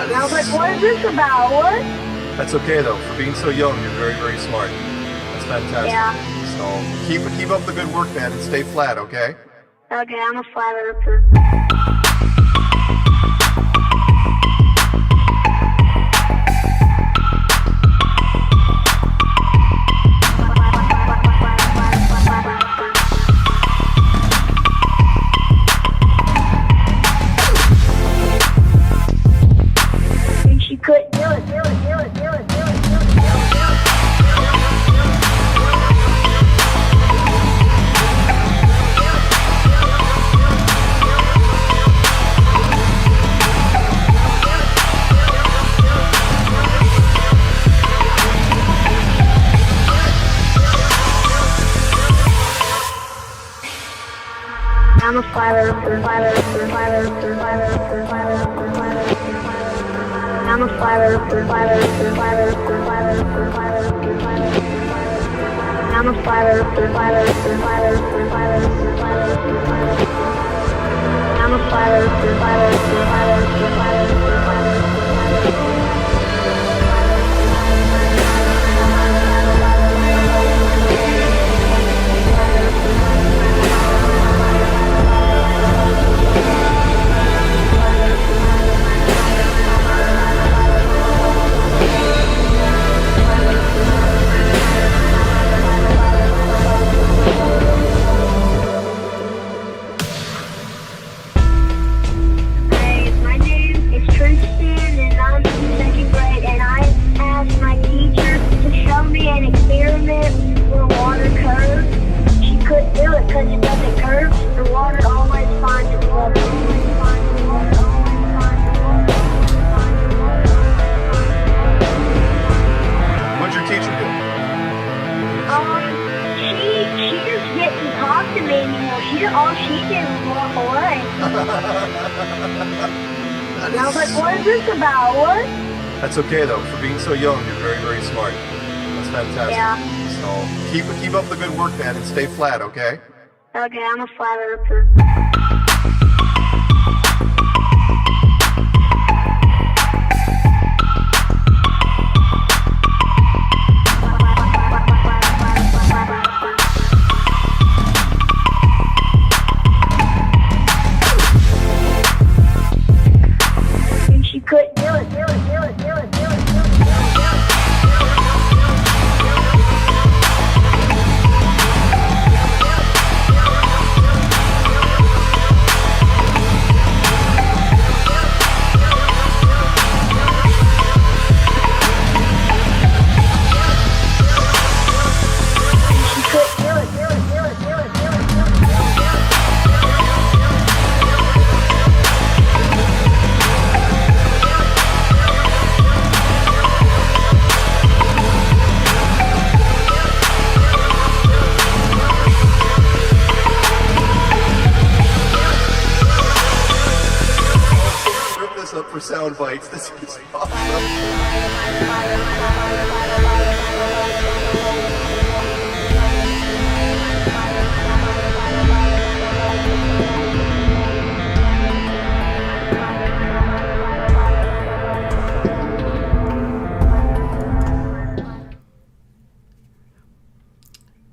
And I was like, what is this about? What? That's okay though. For being so young, you're very, very smart. That's fantastic. Yeah. So keep up the good work, man, and stay flat, okay? Okay, I'm a flat earther. I'm a flat earther, flat earther, flat earther, flat earther, flat earther, flat earther. I'm a flat earther, flat earther, flat earther, flat earther, flat earther, flat earther. I'm a flat earther, flat earther, flat earther, flat earther, flat earther, flat earther. I'm a flat earther, flat earther, flat earther, flat earther, flat earther. And I was like, what is this about? What? That's okay though. For being so young, you're very, very smart. That's fantastic. Yeah. So keep up the good work, man, and stay flat, okay? Okay, I'm a flat earther. Up for sound bites. This is awesome.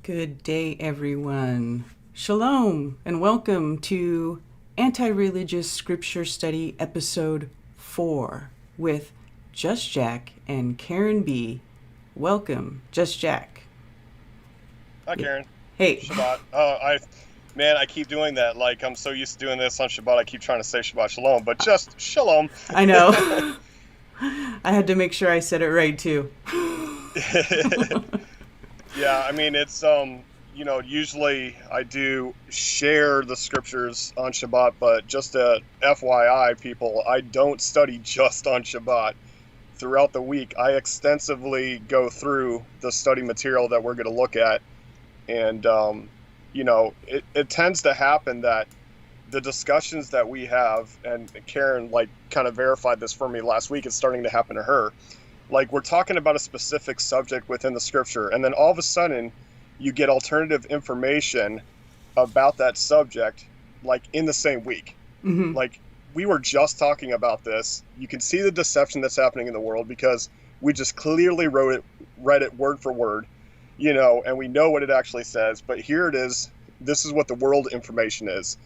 Good day, everyone. Shalom, and welcome to Anti-Religious Scripture Study Episode 4 with Just Jack and Karen B. Welcome, Just Jack. Hi, Karen. Hey. Shabbat. I keep doing that. Like, I'm so used to doing this on Shabbat, I keep trying to say Shabbat Shalom, but just Shalom. I know. I had to make sure I said it right too. Yeah, I mean, it's, usually I do share the scriptures on Shabbat, but just a FYI, people, I don't study just on Shabbat. Throughout the week, I extensively go through the study material that we're going to look at. And, it tends to happen that the discussions that we have, and Karen, like, kind of verified this for me last week, it's starting to happen to her. Like, we're talking about a specific subject within the scripture, and then all of a sudden you get alternative information about that subject, like, in the same week. Mm-hmm. Like, we were just talking about this. You can see the deception that's happening in the world because we just clearly read it word for word, and we know what it actually says. But here it is. This is what the world information is,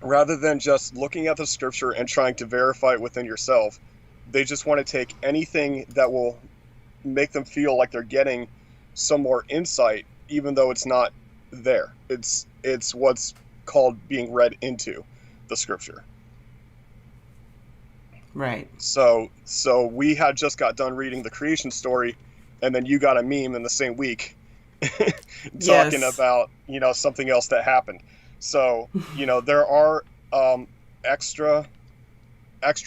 rather than just looking at the scripture and trying to verify it within yourself. They just want to take anything that will make them feel like they're getting some more insight, even though it's not there. It's what's called being read into the scripture. Right. So we had just got done reading the creation story, and then you got a meme in the same week talking about, something else that happened. So, there are extra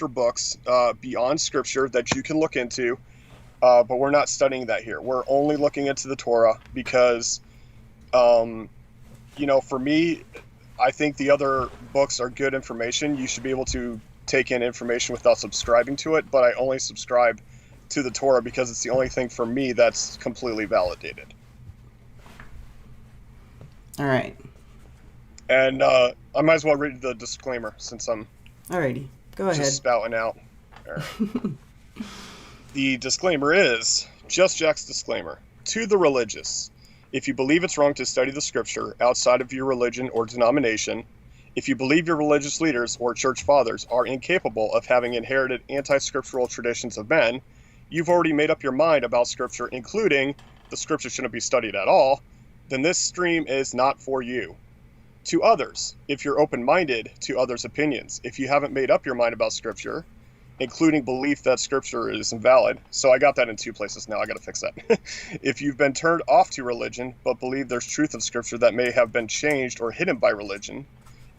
books beyond scripture that you can look into, but we're not studying that here. We're only looking into the Torah because, for me, I think the other books are good information. You should be able to take in information without subscribing to it, but I only subscribe to the Torah because it's the only thing for me that's completely validated. All right. And I might as well read the disclaimer since I'm Alrighty. Go ahead. just spouting out. All right. The disclaimer is, Just Jack's disclaimer. To the religious, if you believe it's wrong to study the scripture outside of your religion or denomination, if you believe your religious leaders or church fathers are incapable of having inherited anti-scriptural traditions of men, you've already made up your mind about scripture, including the scripture shouldn't be studied at all, then this stream is not for you. To others, if you're open-minded to others' opinions, if you haven't made up your mind about scripture, including belief that scripture is invalid. So I got that in two places now. I got to fix that. If you've been turned off to religion, but believe there's truth of scripture that may have been changed or hidden by religion,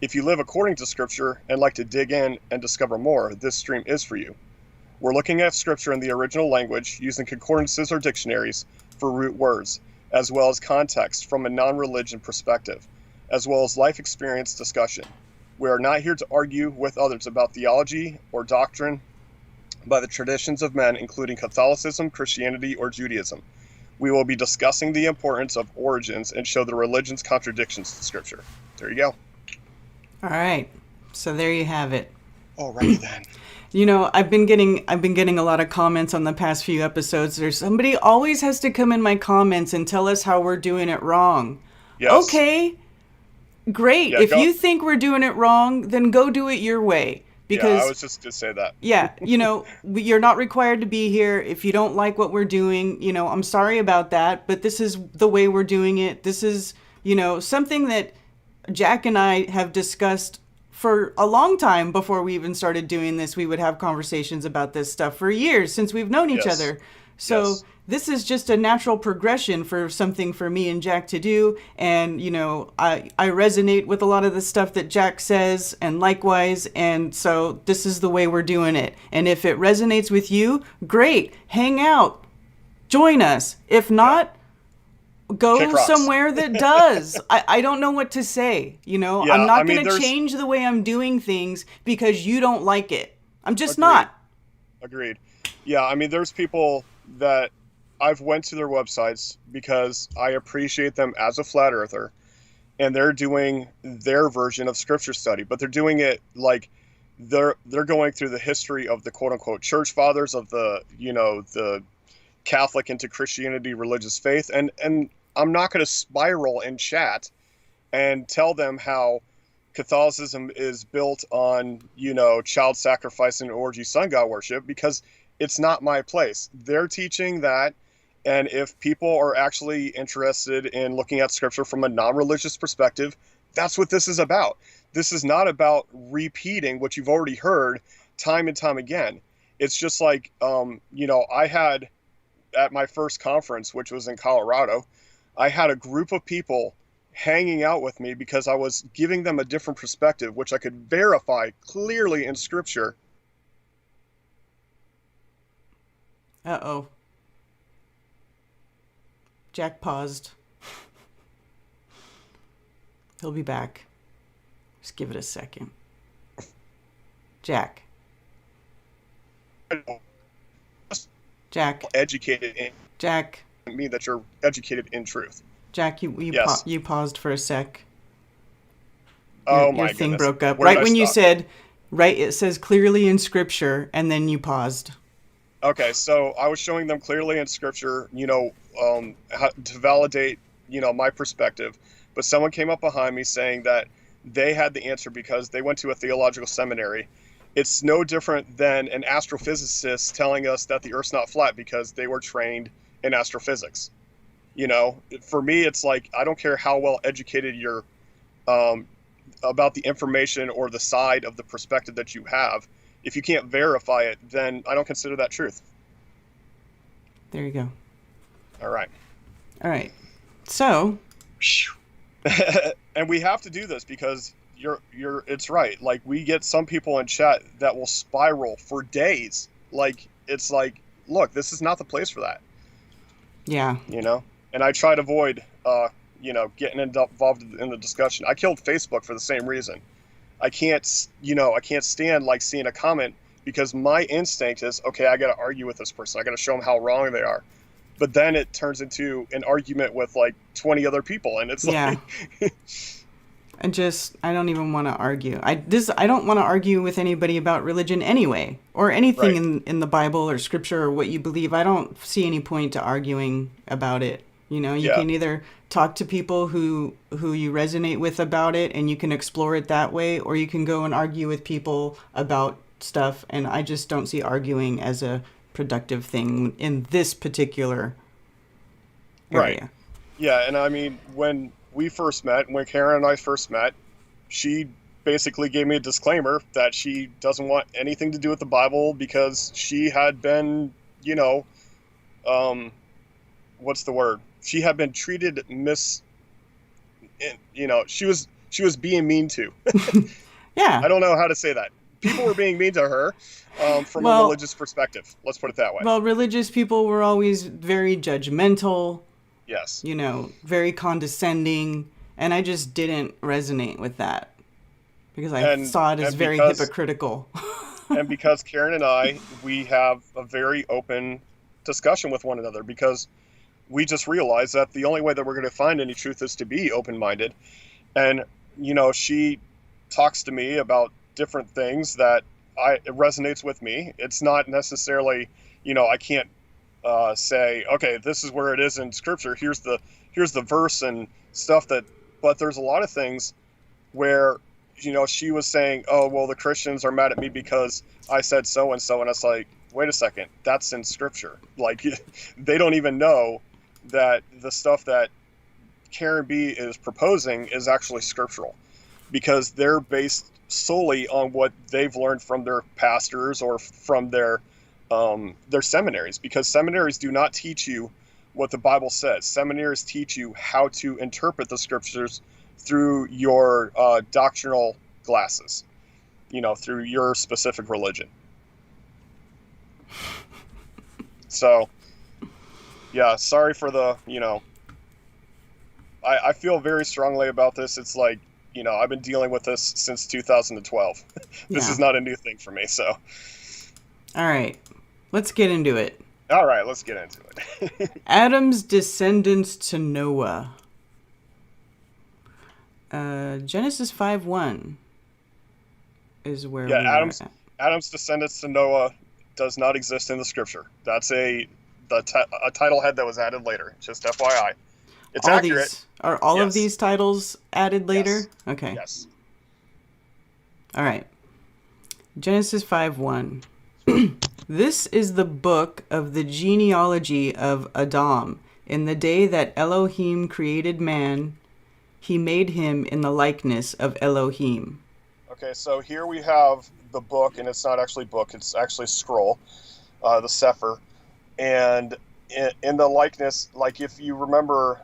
if you live according to scripture and like to dig in and discover more, this stream is for you. We're looking at scripture in the original language using concordances or dictionaries for root words, as well as context from a non-religion perspective, as well as life experience discussion. We are not here to argue with others about theology or doctrine by the traditions of men, including Catholicism, Christianity, or Judaism. We will be discussing the importance of origins and show the religion's contradictions to Scripture. There you go. All right. So there you have it. Alrighty then. I've been getting a lot of comments on the past few episodes. There's somebody always has to come in my comments and tell us how we're doing it wrong. Yes. Okay. Great. Yeah, if go. you think we're doing it wrong, then go do it your way. Because, I was just to say that. Yeah, you're not required to be here. If you don't like what we're doing, I'm sorry about that, but this is the way we're doing it. This is, something that Jack and I have discussed for a long time before we even started doing this. We would have conversations about this stuff for years since we've known each other. So this is just a natural progression for something for me and Jack to do. And, I resonate with a lot of the stuff that Jack says and likewise. And so this is the way we're doing it. And if it resonates with you, great. Hang out. Join us. If not, go somewhere that does. I don't know what to say. I'm not going to change the way I'm doing things because you don't like it. I'm just not. Agreed. Yeah, there's people that I've went to their websites because I appreciate them as a flat earther, and they're doing their version of scripture study, but they're doing it like they're going through the history of the quote unquote church fathers of the the Catholic into Christianity religious faith, and I'm not going to spiral in chat and tell them how Catholicism is built on child sacrifice and orgy sun god worship, because it's not my place. They're teaching that, And if people are actually interested in looking at scripture from a non-religious perspective, that's what this is about. This is not about repeating what you've already heard time and time again. It's just like, I had at my first conference, which was in Colorado, I had a group of people hanging out with me because I was giving them a different perspective, which I could verify clearly in scripture. Uh-oh. Jack paused. He'll be back. Just give it a second. Jack. Jack. Educated in Jack. mean that you're educated in truth. Jack, you Yes. you paused for a sec. Oh my Your thing goodness. broke up. Where did Right I when you stop? said, it says clearly in scripture, and then you paused. Okay, so I was showing them clearly in scripture, how to validate, my perspective. But someone came up behind me saying that they had the answer because they went to a theological seminary. It's no different than an astrophysicist telling us that the Earth's not flat because they were trained in astrophysics. For me, it's like, I don't care how well educated you're about the information or the side of the perspective that you have. If you can't verify it, then I don't consider that truth. There you go. All right. All right. So, And we have to do this because it's right. Like, we get some people in chat that will spiral for days. Like, it's like, look, this is not the place for that. yeah. And I try to avoid, getting involved in the discussion. I killed Facebook for the same reason. I can't stand like seeing a comment because my instinct is, okay, I got to argue with this person. I got to show them how wrong they are. But then it turns into an argument with like 20 other people. And it's like, I don't even want to argue. I don't want to argue with anybody about religion anyway, or anything Right. in the Bible or scripture or what you believe. I don't see any point to arguing about it. You can either talk to people who you resonate with about it and you can explore it that way, or you can go and argue with people about stuff. And I just don't see arguing as a productive thing in this particular area. Right. Yeah. And I mean, when Karen and I first met, she basically gave me a disclaimer that she doesn't want anything to do with the Bible because she had been, what's the word? She had been treated she was being mean to. Yeah. I don't know how to say that. People were being mean to her from a religious perspective. Let's put it that way. Well, religious people were always very judgmental. Yes. Very condescending, and I just didn't resonate with that because I saw it as very hypocritical. And because Karen and I, we have a very open discussion with one another because we just realized that the only way that we're going to find any truth is to be open-minded. And, she talks to me about different things that it resonates with me. It's not necessarily, I can't say, okay, this is where it is in scripture. Here's the verse and stuff but there's a lot of things where, she was saying, oh, well, the Christians are mad at me because I said so-and-so. And it's like, wait a second, that's in scripture. Like, they don't even know that the stuff that Karen B is proposing is actually scriptural because they're based solely on what they've learned from their pastors or from their seminaries, because seminaries do not teach you what the Bible says. Seminaries teach you how to interpret the scriptures through your doctrinal glasses, through your specific religion. So, yeah, sorry for the, I feel very strongly about this. It's like, I've been dealing with this since 2012. This is not a new thing for me, so. All right, let's get into it. All right, let's get into it. Adam's descendants to Noah. Genesis 5:1 is where we are at. Adam's descendants to Noah does not exist in the scripture. That's a title head that was added later. Just FYI. It's accurate. Are all of these titles added later? Yes. Okay. Yes. All right. Genesis 5:1. This is the book of the genealogy of Adam. In the day that Elohim created man, he made him in the likeness of Elohim. Okay, so here we have the book, and it's not actually book, it's actually scroll, the Sefer. And in the likeness, like if you remember,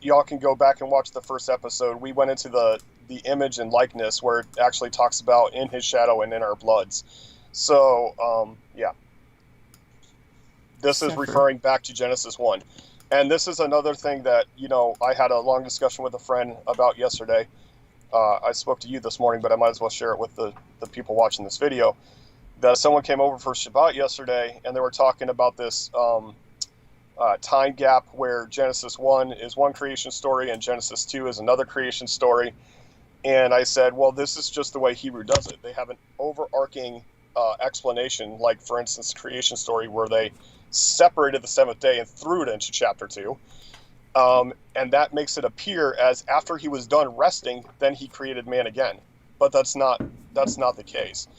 y'all can go back and watch the first episode. We went into the image and likeness where it actually talks about in his shadow and in our bloods. So, yeah. This is referring back to Genesis 1. And this is another thing that, I had a long discussion with a friend about yesterday. I spoke to you this morning, but I might as well share it with the people watching this video. That someone came over for Shabbat yesterday, and they were talking about this time gap where Genesis 1 is one creation story and Genesis 2 is another creation story. And I said, well, this is just the way Hebrew does it. They have an overarching explanation, like, for instance, creation story where they separated the seventh day and threw it into chapter 2. And that makes it appear as after he was done resting, then he created man again. But that's not the case.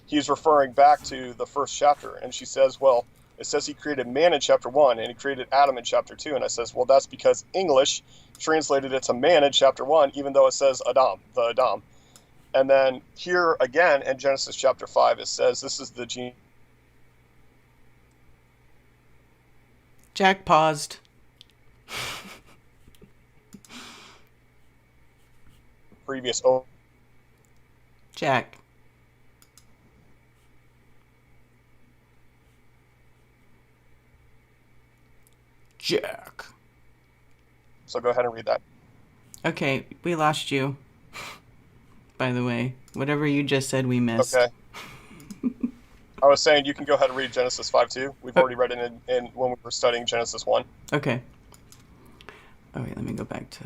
He's referring back to the first chapter, and she says, well, it says he created man in chapter 1 and he created Adam in chapter 2. And I says, well, that's because English translated it to man in chapter 1, even though it says Adam, the Adam. And then here again in Genesis chapter 5, it says this is the gene. Jack paused. Previous. Jack. Jack. So go ahead and read that. Okay, we lost you. By the way, whatever you just said, we missed. Okay. I was saying you can go ahead and read Genesis 5 too. We've already read it in when we were studying Genesis 1. Okay. Oh, wait, let me go back to...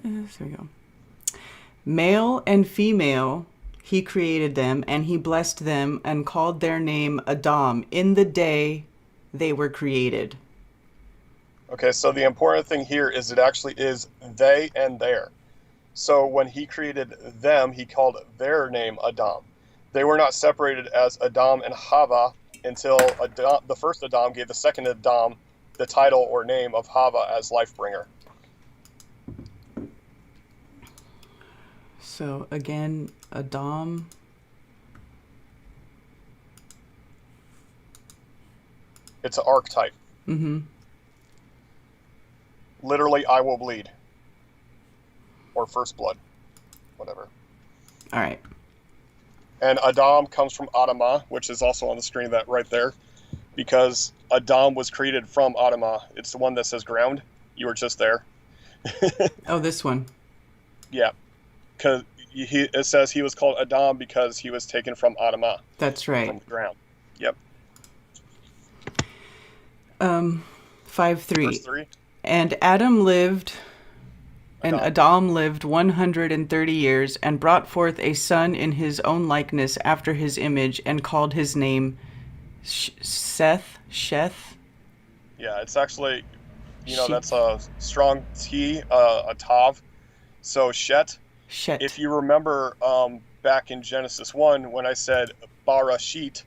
There we go. Male and female, he created them, and he blessed them and called their name Adam in the day they were created. Okay, so the important thing here is it actually is they and their. So when he created them, he called their name Adam. They were not separated as Adam and Hava until the first Adam gave the second Adam the title or name of Hava as life bringer. So again, Adam. It's an archetype. Mm-hmm. Literally, I will bleed. Or first blood. Whatever. All right. And Adam comes from Adamah, which is also on the screen that right there. Because Adam was created from Adamah. It's the one that says ground. You were just there. Oh, this one. Yeah. Because it says he was called Adam because he was taken from Adamah. That's right. From the ground. Yep. 5:3. Verse 3. And Adam lived... And Adam lived 130 years and brought forth a son in his own likeness after his image and called his name Sheth. Yeah, it's actually, that's a strong T, a Tav. So Shet. If you remember back in Genesis 1 when I said Barashit,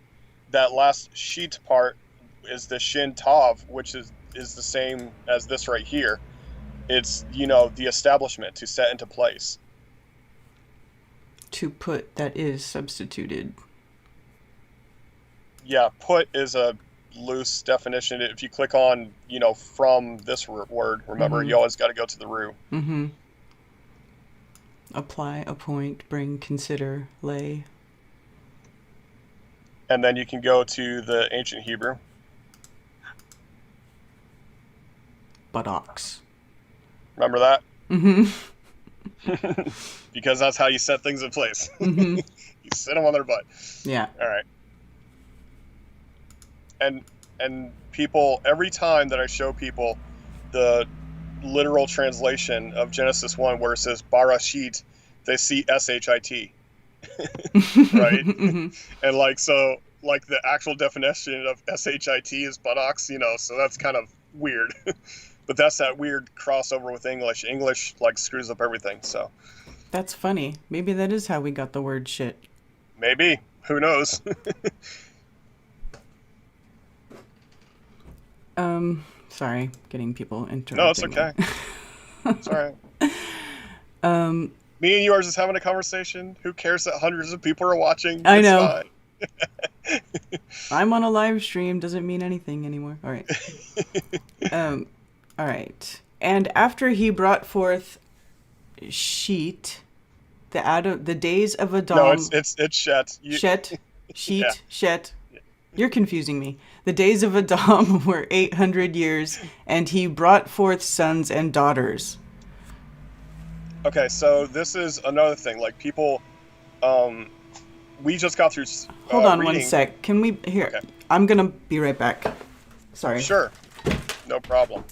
that last sheet part is the Shin Tav, which is the same as this right here. It's, the establishment to set into place. To put, that is substituted. Yeah, put is a loose definition. If you click on, from this word, remember, you always got to go to the root. Mm-hmm. Apply, appoint, bring, consider, lay. And then you can go to the ancient Hebrew. Buttocks. Remember that? Mm-hmm. Because that's how you set things in place. Mm-hmm. You sit them on their butt. Yeah. All right. And people, every time that I show people the literal translation of Genesis 1 where it says Barashit, they see S-H-I-T. Right? Mm-hmm. And the actual definition of S-H-I-T is buttocks, so that's kind of weird. But that's that weird crossover with English. English screws up everything, so. That's funny. Maybe that is how we got the word shit. Maybe. Who knows? Sorry, getting people interrupting. No, it's okay. It's all right. Me and you are just having a conversation. Who cares that hundreds of people are watching? I It's know. fine. I'm on a live stream. Doesn't mean anything anymore. All right. All right. And after he brought forth sheet, the days of Adam. No, it's Shet. Shet, sheet, Yeah. Shet. You're confusing me. The days of Adam were 800 years, and he brought forth sons and daughters. Okay, so this is another thing. Like people, we just got through. Hold on reading. 1 sec. Can we here? Okay. I'm gonna be right back. Sorry. Sure, no problem.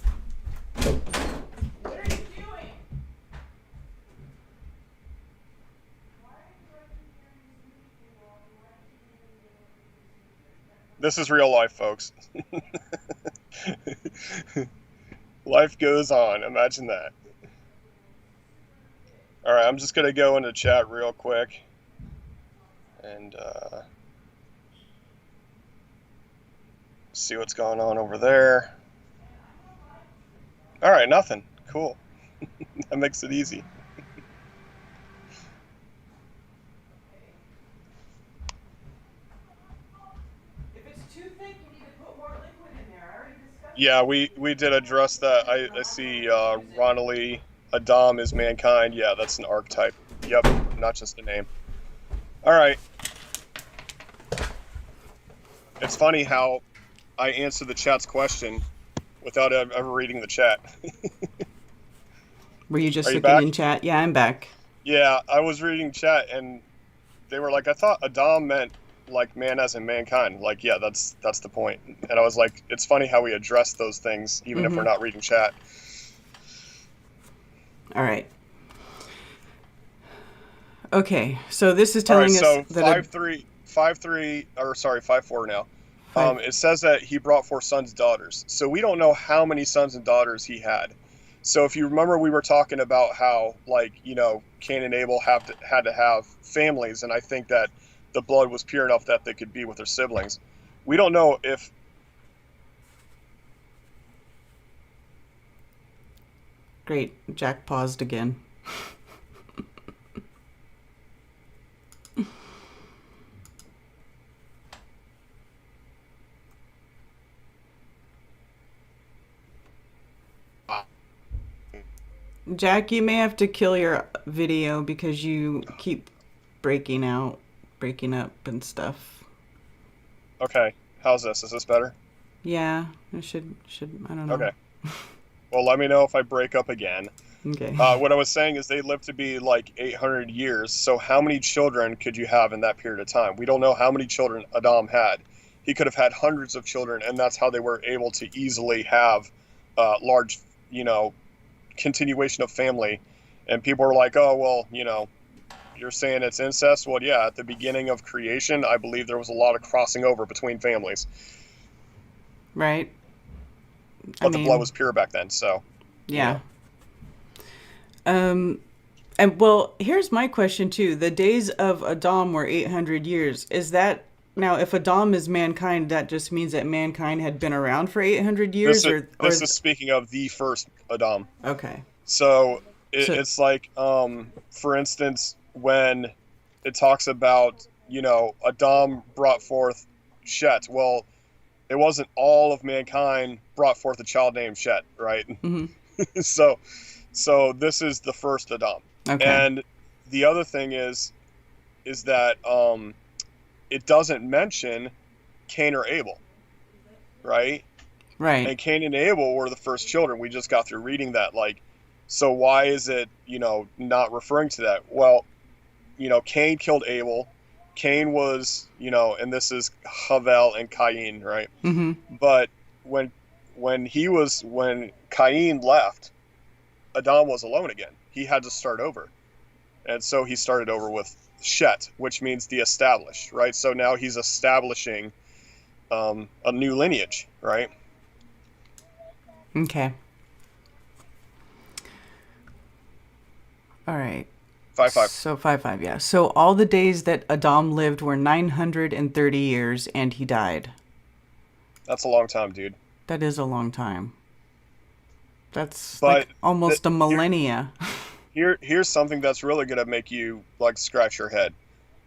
This is real life, folks. Life goes on. Imagine that. All right, I'm just gonna go into chat real quick, and see what's going on over there. All right, nothing. Cool. That makes it easy. If it's too thick, you need to put more liquid in there. I already discussed. Yeah, we did address that. I see Ronali, Adam is mankind. Yeah, that's an archetype. Yep, not just a name. All right. It's funny how I answer the chat's question without ever reading the chat. Were you just Are you looking back? in chat? Yeah, I'm back. Yeah, I was reading chat and they were like, I thought Adam meant like man as in mankind. Like, yeah, that's the point. And I was like, it's funny how we address those things even if we're not reading chat. All right. Okay, so this is All right, telling us so that 5-4 now. It says that he brought forth sons and daughters. So we don't know how many sons and daughters he had. So if you remember, we were talking about how, like, you know, Cain and Abel had to have families, and I think that the blood was pure enough that they could be with their siblings. We don't know if... Great, Jack paused again. Jack, you may have to kill your video because you keep breaking up and stuff. Okay, how's this? Is this better? Yeah, it should, I don't know. Okay. Well, let me know if I break up again. Okay. What I was saying is they lived to be like 800 years. So how many children could you have in that period of time? We don't know how many children Adam had. He could have had hundreds of children, and that's how they were able to easily have large, you know, continuation of family. And people are like, oh, well, you know, you're saying it's incest. Well, yeah, at the beginning of creation, I believe there was a lot of crossing over between families. Right. But the blood was pure back then, so. Yeah. And well, here's my question too. The days of Adam were 800 years. Is that now, if Adam is mankind, that just means that mankind had been around for 800 years? This is speaking of the first Adam. Okay. So it's like, for instance, when it talks about, you know, Adam brought forth Shet. Well, it wasn't all of mankind brought forth a child named Shet, right? Mm-hmm. So this is the first Adam. Okay. And the other thing is that it doesn't mention Cain or Abel, right? Right. And Cain and Abel were the first children. We just got through reading that. Like, so why is it, you know, not referring to that? Well, you know, Cain killed Abel. Cain was, you know, and this is Havel and Cain, right? Mm-hmm. But when Cain left, Adam was alone again. He had to start over. And so he started over with Shet, which means the established, right? So now he's establishing a new lineage, right? Okay. All right. 5-5. So 5-5, yeah. So all the days that Adam lived were 930 years, and he died. That's a long time, dude. That is a long time. That's But like almost a millennia. here's something that's really going to make you like scratch your head.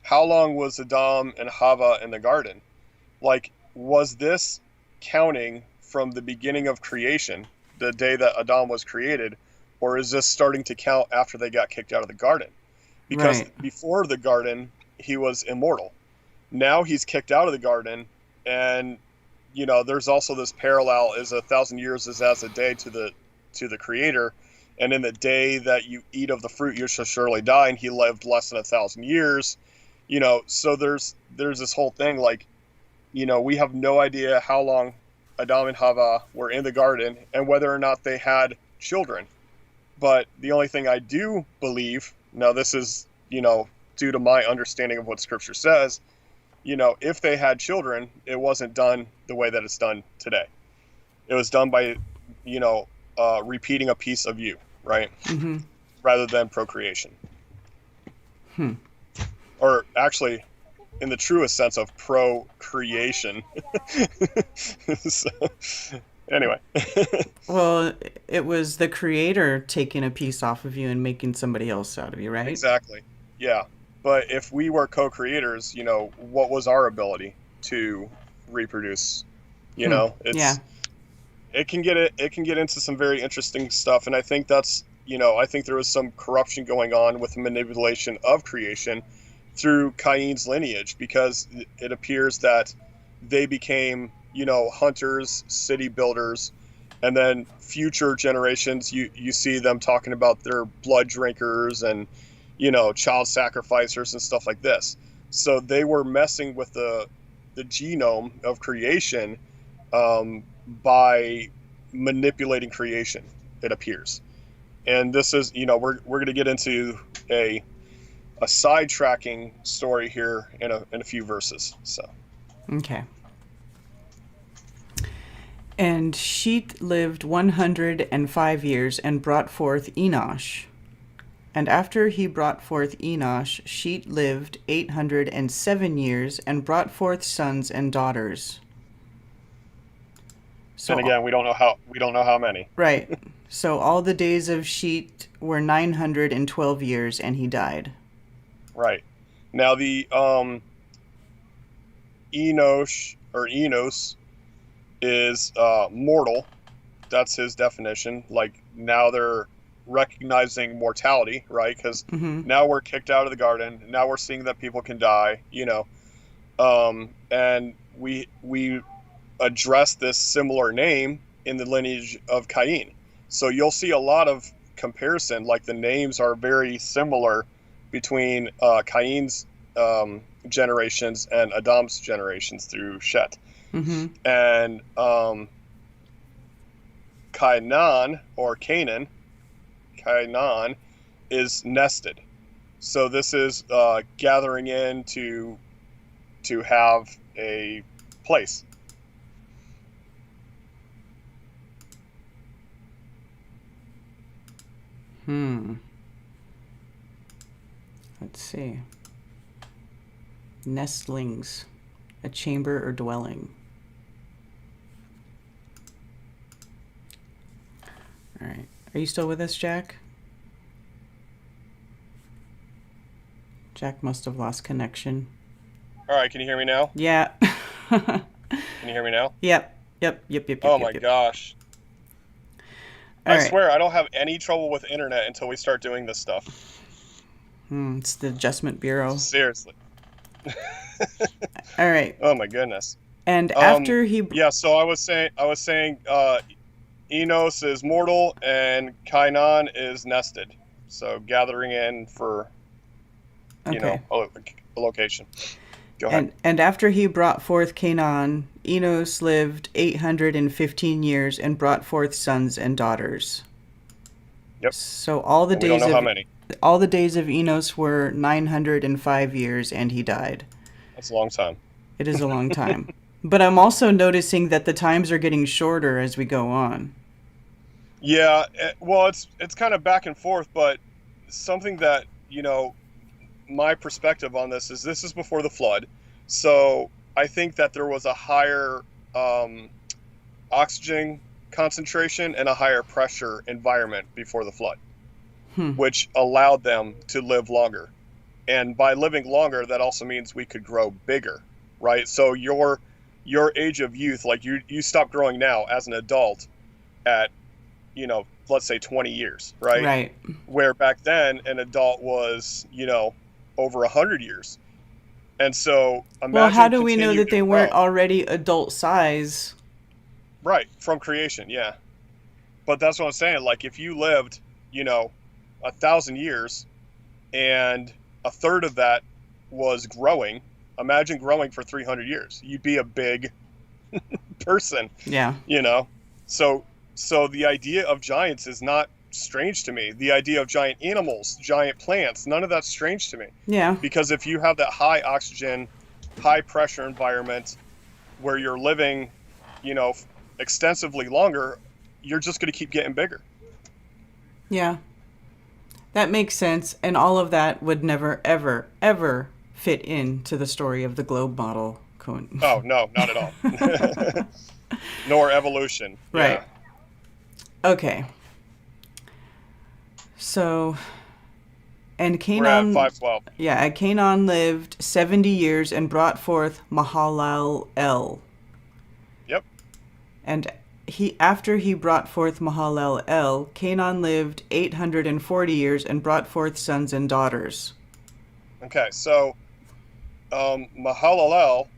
How long was Adam and Hava in the garden? Like, was this counting from the beginning of creation, the day that Adam was created, or is this starting to count after they got kicked out of the garden? Because Right. before the garden, he was immortal. Now he's kicked out of the garden, and there's also this parallel: is 1,000 years is as a day to the Creator, and in the day that you eat of the fruit, you shall surely die. And he lived less than 1,000 years. So there's this whole thing, like, we have no idea how long Adam and Hava were in the garden and whether or not they had children. But the only thing I do believe, now this is, due to my understanding of what Scripture says, if they had children, it wasn't done the way that it's done today. It was done by, repeating a piece of you, right? Mm-hmm. Rather than procreation. Or actually, in the truest sense of procreation. So, anyway. Well, it was the Creator taking a piece off of you and making somebody else out of you, right? Exactly. Yeah. But if we were co-creators, what was our ability to reproduce? Yeah. It can get into some very interesting stuff, and I think that's, I think there was some corruption going on with the manipulation of creation through Cain's lineage, because it appears that they became, hunters, city builders, and then future generations, you see them talking about their blood drinkers and, child sacrificers and stuff like this. So they were messing with the genome of creation by manipulating creation, it appears. And this is, we're going to get into a sidetracking story here in a few verses. So, Okay. And Shet lived 105 years and brought forth Enosh. And after he brought forth Enosh, Shet lived 807 years and brought forth sons and daughters. So, and again, we don't know how many. right. So all the days of Shet were 912 years, and he died. Right. Now the Enosh or Enos is mortal. That's his definition. Like, now they're recognizing mortality, right? Because now we're kicked out of the garden. Now we're seeing that people can die, and we address this similar name in the lineage of Cain. So you'll see a lot of comparison, like the names are very similar between Cain's generations and Adam's generations through Shet. And Canaan is nested. So this is gathering in to have a place. Let's see. Nestlings, a chamber or dwelling. All right. Are you still with us, Jack? Jack must have lost connection. All right, can you hear me now? Yeah. Can you hear me now? Yep. Oh my gosh. All I right. swear I don't have any trouble with internet until we start doing this stuff. It's the Adjustment Bureau. Seriously. All right. Oh my goodness. And after he... Yeah, so I was saying Enos is mortal and Canaan is nested. So gathering in for, Okay. a location. Go ahead. And after he brought forth Canaan, Enos lived 815 years and brought forth sons and daughters. Yep. So all the We don't days know how of many. all the days of Enos were 905 years, and he died. That's a long time. It is a long time. But I'm also noticing that the times are getting shorter as we go on. Yeah, well, it's kind of back and forth, but something that, my perspective on this is before the flood. So I think that there was a higher oxygen concentration and a higher pressure environment before the flood, which allowed them to live longer. And by living longer, that also means we could grow bigger, right? So your age of youth, like you stop growing now as an adult at, let's say 20 years, right? Right. Where back then an adult was, over 100 years. And so imagine, well, how do we know continue that to they weren't grow. already adult size? Right, from creation, yeah. But that's what I'm saying. Like, if you lived, 1,000 years, and a third of that was growing, imagine growing for 300 years. You'd be a big person. Yeah. So the idea of giants is not strange to me. The idea of giant animals, giant plants, none of that's strange to me. Yeah. Because if you have that high oxygen, high pressure environment where you're living, extensively longer, you're just going to keep getting bigger. Yeah. That makes sense. And all of that would never, ever, ever fit into the story of the globe model. Oh, no, not at all. Nor evolution. Right. Yeah. Okay. So, and We're Canaan, at 512. yeah, Canaan lived 70 years and brought forth Mahalalel. Yep. And after he brought forth Mahalalel, Canaan lived 840 years and brought forth sons and daughters. Okay, so Mahalalel,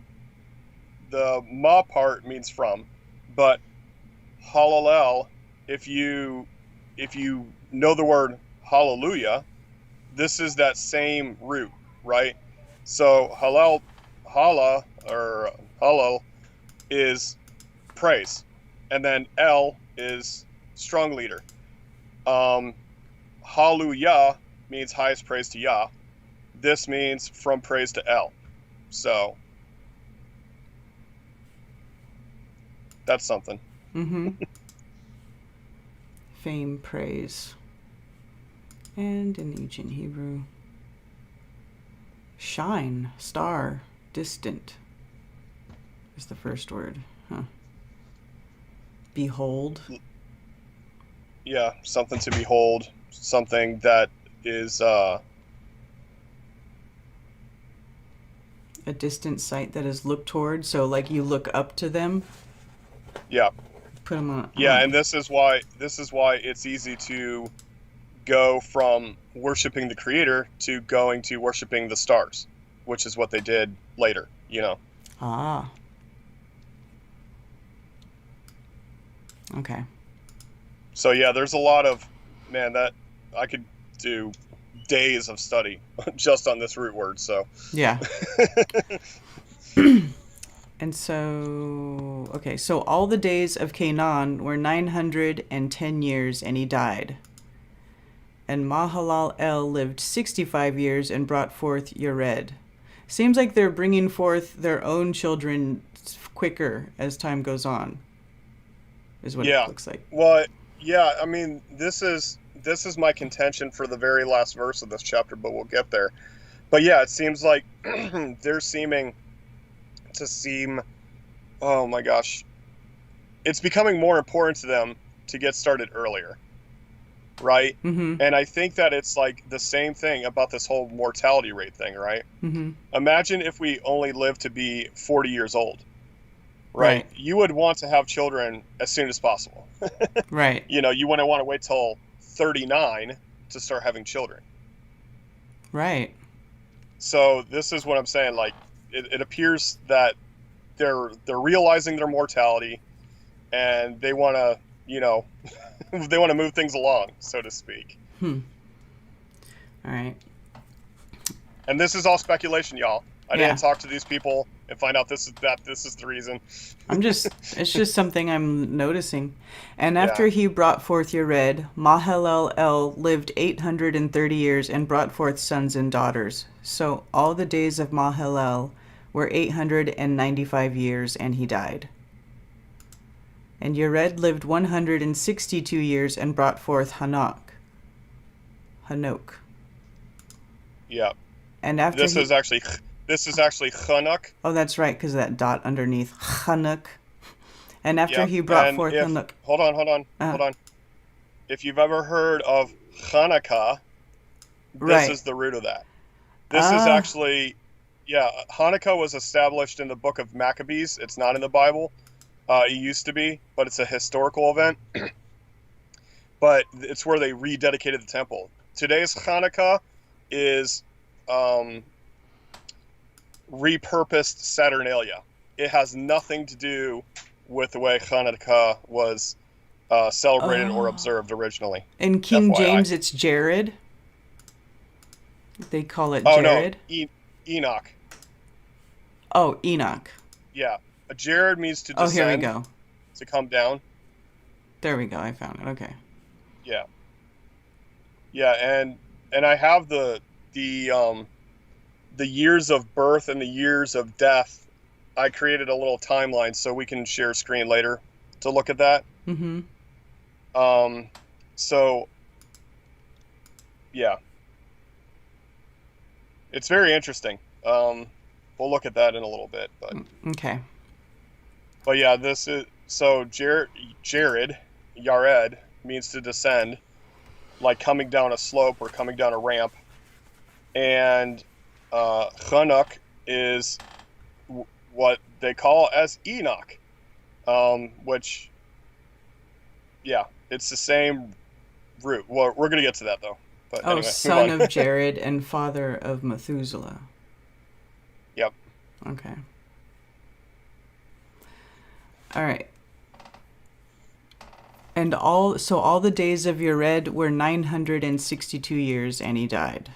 the ma part means from, but Halalel, if you know the word hallelujah, this is that same root, right? So halal is praise, and then El is strong leader. Hallelujah means highest praise to Yah. This means from praise to El. So that's something. Mm-hmm. Fame, praise. And in ancient Hebrew, shine, star, distant is the first word. Huh. Behold. Yeah, something to behold, something that is A distant sight that is looked toward, so like you look up to them. yeah. Put them on. Yeah, and this is why it's easy to go from worshiping the creator to going to worshiping the stars, which is what they did later, Ah. Okay. So yeah, there's a lot of, man, that I could do days of study just on this root word, so. Yeah. And so, okay, so all the days of Canaan were 910 years, and he died. And Mahalalel lived 65 years and brought forth Yared. Seems like they're bringing forth their own children quicker as time goes on, is what it looks like. Well, yeah, I mean, this is my contention for the very last verse of this chapter, but we'll get there. But yeah, it seems like they're seeming, oh my gosh, it's becoming more important to them to get started earlier, right? Mm-hmm. And I think that it's like the same thing about this whole mortality rate thing, right? Mm-hmm. Imagine if we only live to be 40 years old, right? Right. You would want to have children as soon as possible. Right. You wouldn't want to wait till 39 to start having children. Right. So this is what I'm saying. Like, it appears that they're realizing their mortality, and they want to, they want to move things along, so to speak. All right. And this is all speculation, y'all. I Yeah. didn't talk to these people and find out this is the reason. It's just something I'm noticing. And after Yeah. he brought forth Yared, Mahalalel lived 830 years and brought forth sons and daughters. So all the days of Mahalalel were 895 years, and he died. And Yared lived 162 years and brought forth Hanok. Yeah. And after This is actually Chanuk. Oh, that's right, because of that dot underneath. Hanuk. And after Yep. he brought And forth if, Hanuk. hold on. If you've ever heard of Hanukkah, this Right. is the root of that. This is Ah. actually, yeah, Hanukkah was established in the book of Maccabees. It's not in the Bible. It used to be, but it's a historical event. But it's where they rededicated the temple. Today's Hanukkah is repurposed Saturnalia. It has nothing to do with the way Hanukkah was celebrated or observed originally. In King FYI. James, it's Jared. They call it Oh, Jared. no, Enoch. Oh, Enoch. Yeah. Jared means to Oh, descend. here we go. To come down. There we go. I found it. Okay. Yeah. Yeah, and I have the years of birth and the years of death. I created a little timeline so we can share screen later to look at that. Mm-hmm. So yeah. It's very interesting. We'll look at that in a little bit, but Okay. But yeah, this is so Jared Yared means to descend, like coming down a slope or coming down a ramp, and Chanuk is what they call as Enoch, which, yeah, it's the same root. Well, we're gonna get to that though. But anyway, son of Jared and father of Methuselah. Yep. Okay. All right. And all the days of Yared were 962 years, and he died.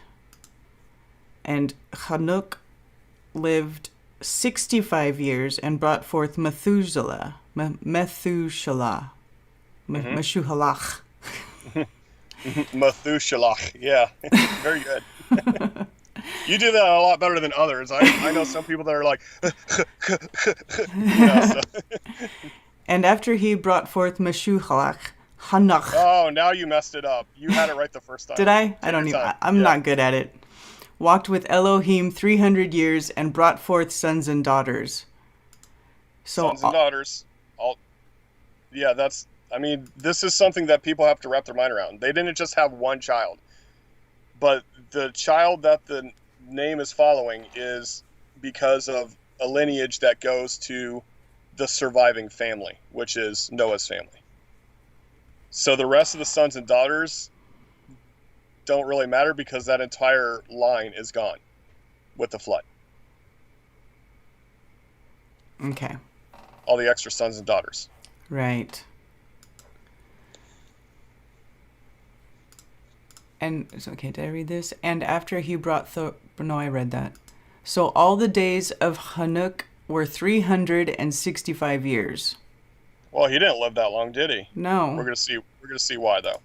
And Hanuk lived 65 years and brought forth Methuselah. Methuselah. Meshuhalach. Methuselah. Yeah. Very good. You do that a lot better than others. I know some people that are like, so. And after he brought forth Meshuhalach, Hanach. Oh, now you messed it up. You had it right the first time. Did I? I don't even. I'm not good at it. Walked with Elohim 300 years and brought forth sons and daughters. So sons and daughters. Yeah, that's. I mean, this is something that people have to wrap their mind around. They didn't just have one child, but the child that the name is following is because of a lineage that goes to the surviving family, which is Noah's family. So the rest of the sons and daughters don't really matter because that entire line is gone with the flood. Okay. All the extra sons and daughters. Right. And it's okay, did I read this? And after he brought no, I read that. So all the days of Hanuk were 365 years. Well, he didn't live that long, did he? No. We're gonna see why though.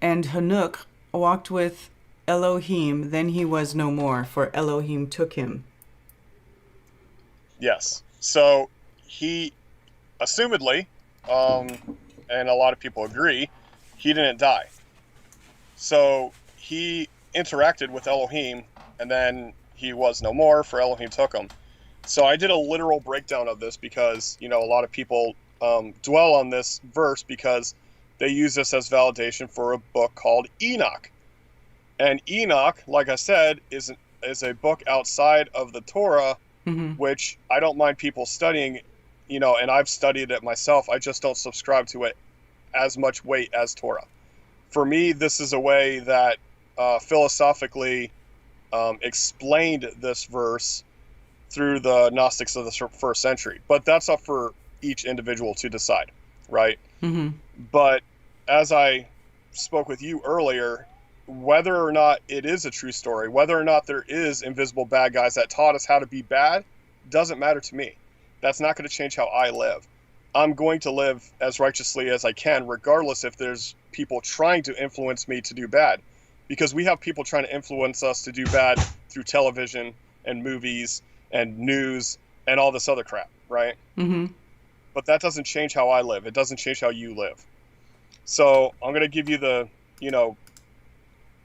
And Hanuk walked with Elohim, then he was no more, for Elohim took him. Yes. So he, assumedly, and a lot of people agree, he didn't die. So he interacted with Elohim, and then he was no more, for Elohim took him. So I did a literal breakdown of this because, a lot of people dwell on this verse because they use this as validation for a book called Enoch. And Enoch, like I said, is a book outside of the Torah, which I don't mind people studying, and I've studied it myself. I just don't subscribe to it as much weight as Torah. For me, this is a way that philosophically explained this verse through the Gnostics of the first century. But that's up for each individual to decide, right? Mm-hmm. But as I spoke with you earlier, whether or not it is a true story, whether or not there is invisible bad guys that taught us how to be bad, doesn't matter to me. That's not going to change how I live. I'm going to live as righteously as I can, regardless if there's people trying to influence me to do bad. Because we have people trying to influence us to do bad through television and movies and news and all this other crap, right? Mm-hmm. But that doesn't change how I live. It doesn't change how you live. So I'm going to give you the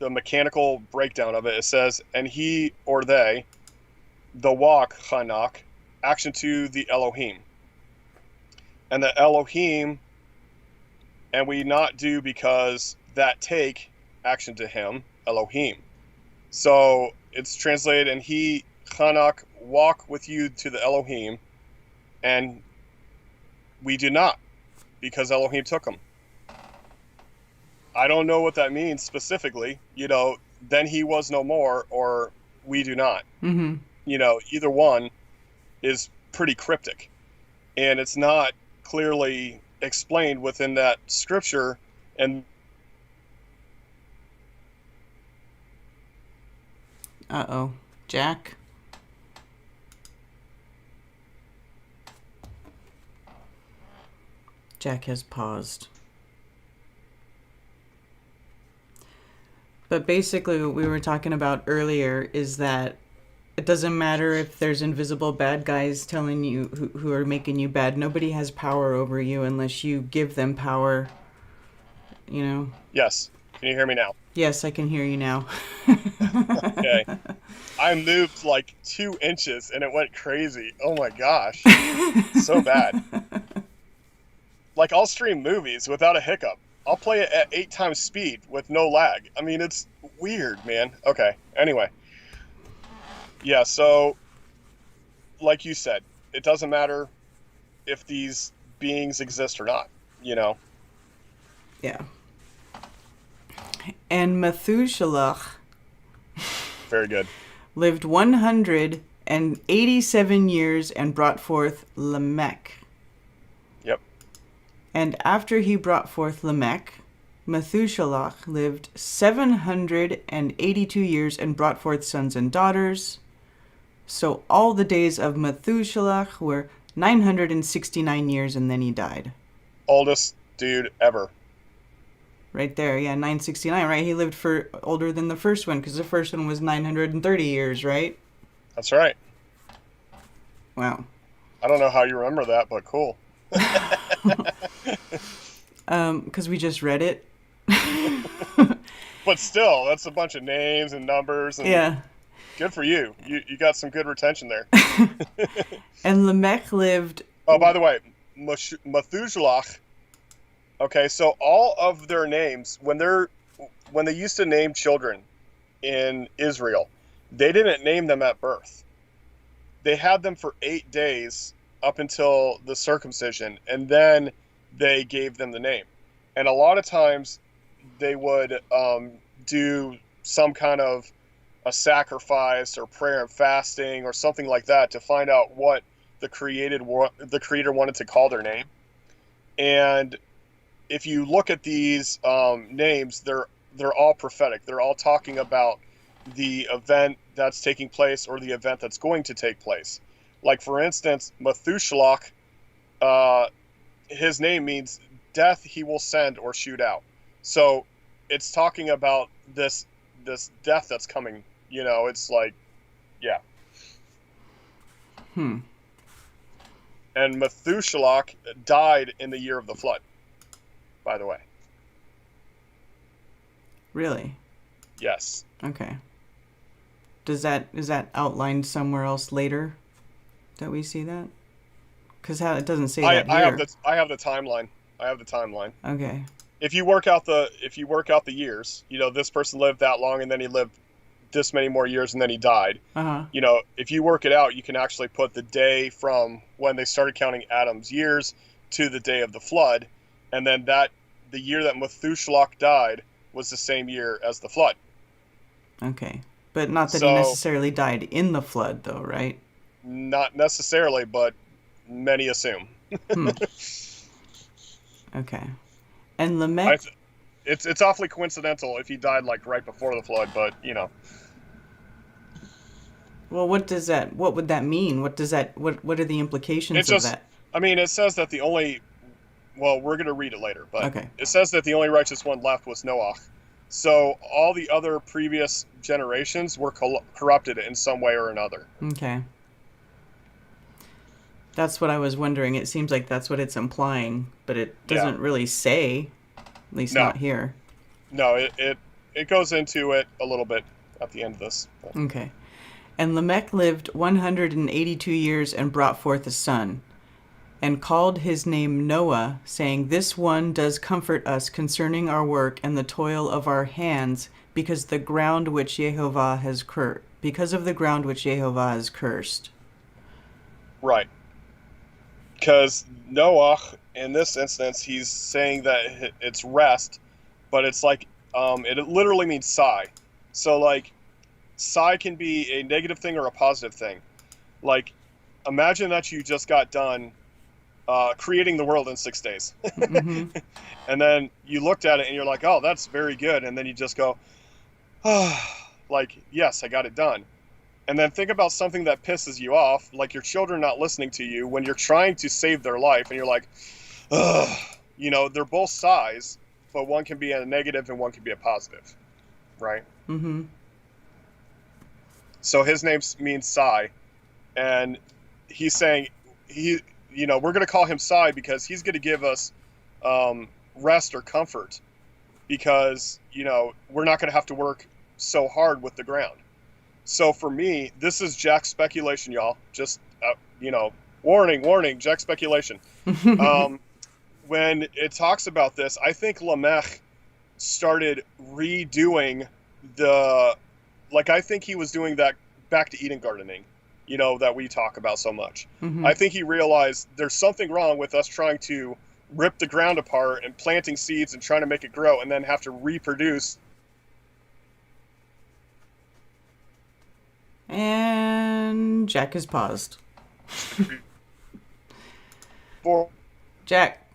mechanical breakdown of it. It says, and he or they, the walk, Chanakh, action to the Elohim. and the Elohim, and we not do because that take action to him, Elohim. So it's translated, and he, Chanak, walk with you to the Elohim, and we do not, because Elohim took him. I don't know what that means specifically. Then he was no more, or we do not. Mm-hmm. Either one is pretty cryptic, and it's not clearly explained within that scripture. And Jack. Jack has paused. But basically what we were talking about earlier is that it doesn't matter if there's invisible bad guys telling you who are making you bad. Nobody has power over you unless you give them power, Yes. Can you hear me now? Yes, I can hear you now. Okay. I moved like 2 inches and it went crazy. Oh my gosh. So bad. Like, I'll stream movies without a hiccup. I'll play it at 8 times speed with no lag. I mean, it's weird, man. Okay. Anyway. Yeah, so like you said, it doesn't matter if these beings exist or not, Yeah. And Methuselah Very good. lived 187 years and brought forth Lamech. Yep. And after he brought forth Lamech, Methuselah lived 782 years and brought forth sons and daughters. So all the days of Methuselah were 969 years, and then he died. Oldest dude ever. Right there, yeah, 969, right? He lived for older than the first one, because the first one was 930 years, right? That's right. Wow. I don't know how you remember that, but cool. Because we just read it. But still, that's a bunch of names and numbers. And Yeah. Good for you. You got some good retention there. And Lamech lived... Oh, by the way, Methuselah. Okay, so all of their names, when they used to name children in Israel, they didn't name them at birth. They had them for 8 days up until the circumcision, and then they gave them the name. And a lot of times they would do some kind of a sacrifice or prayer and fasting or something like that to find out what the creator wanted to call their name. And if you look at these names, they're all prophetic. They're all talking about the event that's taking place or the event that's going to take place. Like, for instance, Methuselah, his name means death he will send or shoot out. So it's talking about this death that's coming. It's like, yeah. And Methuselah died in the year of the flood, by the way. Really? Yes. Okay. Is that outlined somewhere else later that we see that? Because it doesn't say that here. I have the timeline. Okay. If you work out the years, this person lived that long and then he lived this many more years and then he died. Uh-huh. If you work it out, you can actually put the day from when they started counting Adam's years to the day of the flood, and then the year that Methuselah died was the same year as the flood. Okay. But not that he necessarily died in the flood, though, right? Not necessarily, but many assume. Okay. And Lamech... It's awfully coincidental if he died like right before the flood, but Well, what would that mean? What are the implications of that? I mean, it says that we're going to read it later, but okay. It says that the only righteous one left was Noah. So all the other previous generations were corrupted in some way or another. Okay. That's what I was wondering. It seems like that's what it's implying, but it doesn't really say, at least not here. No, it goes into it a little bit at the end of this. But. Okay. And Lamech lived 182 years and brought forth a son. and called his name Noah, saying, This one does comfort us concerning our work and the toil of our hands, because of the ground which Jehovah has cursed. Right. Because Noah, in this instance, he's saying that it's rest, but it's like, it literally means sigh. So, like, sigh can be a negative thing or a positive thing. Like, imagine that you just got done creating the world in 6 days. Mm-hmm. And then you looked at it and you're like, oh, that's very good. And then you just go, oh, like, yes, I got it done. And then think about something that pisses you off, like your children not listening to you when you're trying to save their life, and you're like, ugh. You know, they're both sighs, but one can be a negative and one can be a positive, right? Mm-hmm. So his name means sigh, and he's saying we're going to call him sigh because he's going to give us rest or comfort, because we're not going to have to work so hard with the ground. So for me, this is Jack's speculation, y'all. Just, warning, Jack's speculation. When it talks about this, I think Lamech started redoing I think he was doing that back to Eden gardening, that we talk about so much. Mm-hmm. I think he realized there's something wrong with us trying to rip the ground apart and planting seeds and trying to make it grow and then have to reproduce. And Jack has paused. Jack.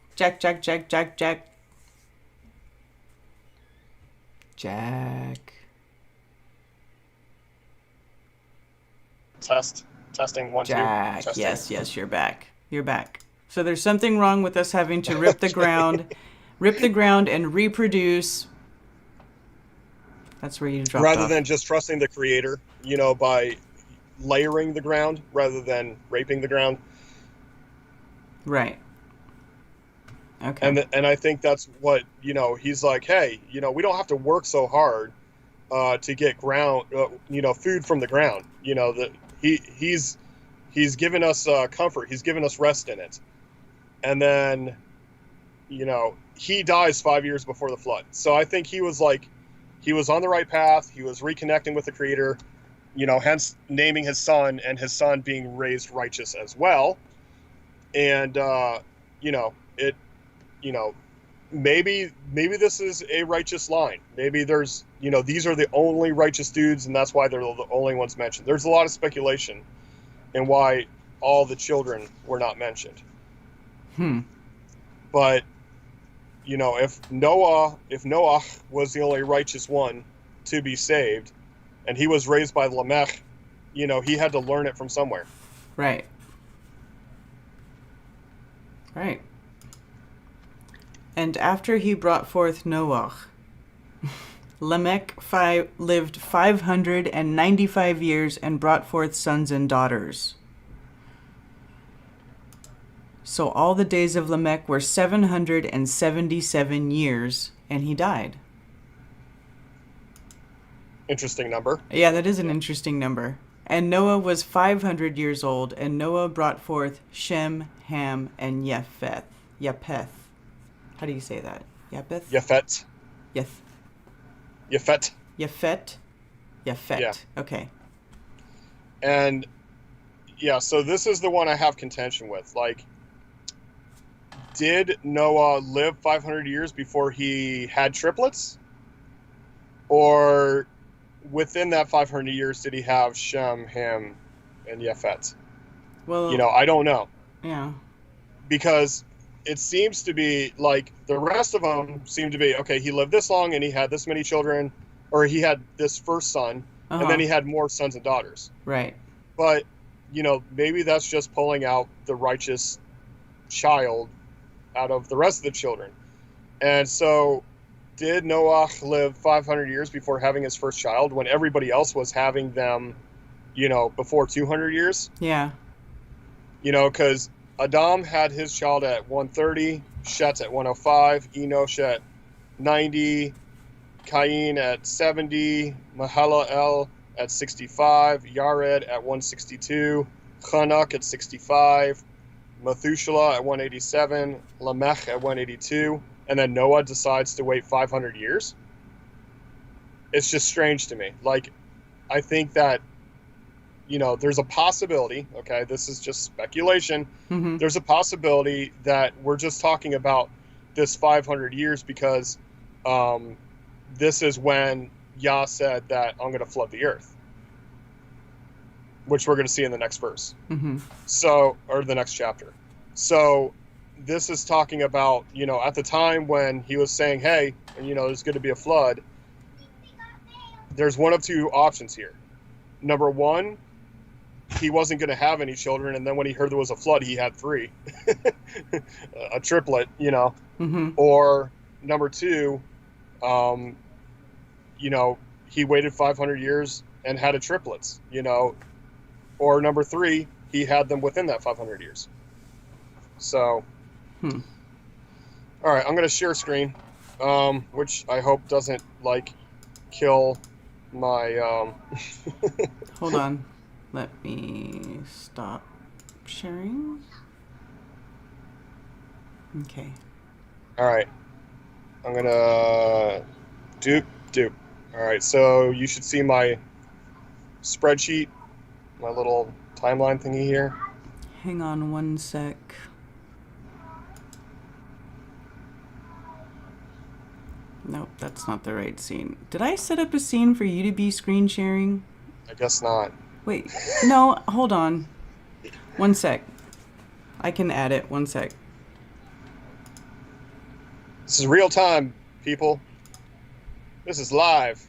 Testing 1 Jack. 2. Testing. Yes, you're back. So there's something wrong with us having to rip the ground and reproduce. That's where you dropped rather off. than just trusting the Creator, by layering the ground rather than raping the ground. Right. Okay. And I think that's what, he's like, hey, we don't have to work so hard to get ground, food from the ground. He's given us comfort. He's given us rest in it. And then, he dies 5 years before the flood. So I think he was on the right path. He was reconnecting with the Creator, hence naming his son, and his son being raised righteous as well. And, maybe this is a righteous line. Maybe there's, these are the only righteous dudes, and that's why they're the only ones mentioned. There's a lot of speculation in why all the children were not mentioned. But, if Noah was the only righteous one to be saved, and he was raised by Lamech, he had to learn it from somewhere. Right. And after he brought forth Noah, Lamech lived 595 years and brought forth sons and daughters. So all the days of Lamech were 777 years, and he died. Interesting number. Yeah, that is an interesting number. And Noah was 500 years old, and Noah brought forth Shem, Ham, and Japheth. How do you say that? Japheth? Japhet. Japhet. Yeah. Okay. And yeah, so this is the one I have contention with. Like, did Noah live 500 years before he had triplets? Or within that 500 years, did he have Shem, Ham, and Japhet? Well, I don't know. Yeah. Because it seems to be like the rest of them seem to be, okay, he lived this long and he had this many children, or he had this first son, and then he had more sons and daughters. Right. But, maybe that's just pulling out the righteous child out of the rest of the children. And so, did Noah live 500 years before having his first child when everybody else was having them, before 200 years? Yeah. Because Adam had his child at 130, Shet at 105, Enosh at 90, Cain at 70, Mahalalel at 65, Yared at 162, Chanuk at 65, Methuselah at 187, Lamech at 182, and then Noah decides to wait 500 years. It's just strange to me. Like, I think that, there's a possibility, okay, this is just speculation. Mm-hmm. There's a possibility that we're just talking about this 500 years because this is when Yah said that I'm going to flood the earth, which we're going to see in the next verse. Mm-hmm. So, or the next chapter. So this is talking about, at the time when he was saying, hey, there's going to be a flood, there's one of two options here. Number one, he wasn't going to have any children, and then when he heard there was a flood, he had 3. A triplet, Mm-hmm. Or number two, he waited 500 years and had a triplets, Or number 3, he had them within that 500 years. So, all right, I'm going to share screen, which I hope doesn't, kill my... Hold on. Let me stop sharing. Okay. All right. I'm going to dupe. All right, so you should see my spreadsheet, my little timeline thingy here. Hang on one sec. Nope, that's not the right scene. Did I set up a scene for you to be screen sharing? I guess not. Wait, no, hold on. One sec. I can add it. One sec. This is real time, people. This is live.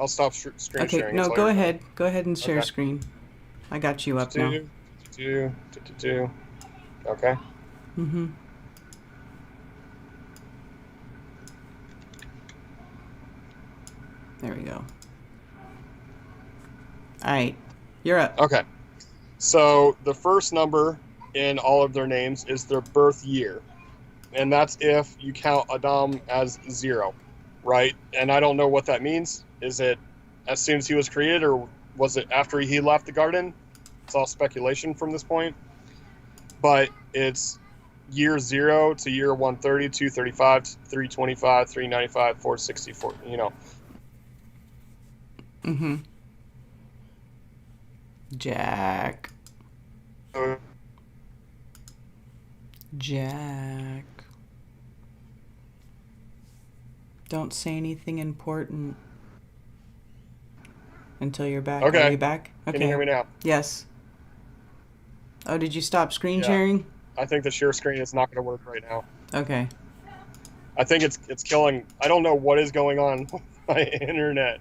I'll stop screen Okay, sharing. no, until go you're ahead. Go ahead and share Okay. screen. I got you up now. done. Okay. Mm-hmm. There we go. All right, you're up. Okay. So the first number in all of their names is their birth year. And that's if you count Adam as 0, right? And I don't know what that means. Is it as soon as he was created, or was it after he left the garden? It's all speculation from this point. But it's year 0 to year 130, 235, 325, 395, 464, Mm-hmm. Jack. Jack. Don't say anything important until you're back. Okay. Are you back? Okay. Can you hear me now? Yes. Oh, did you stop screen Yeah. sharing? I think the share screen is not going to work right now. Okay. I think it's killing. I don't know what is going on with my internet.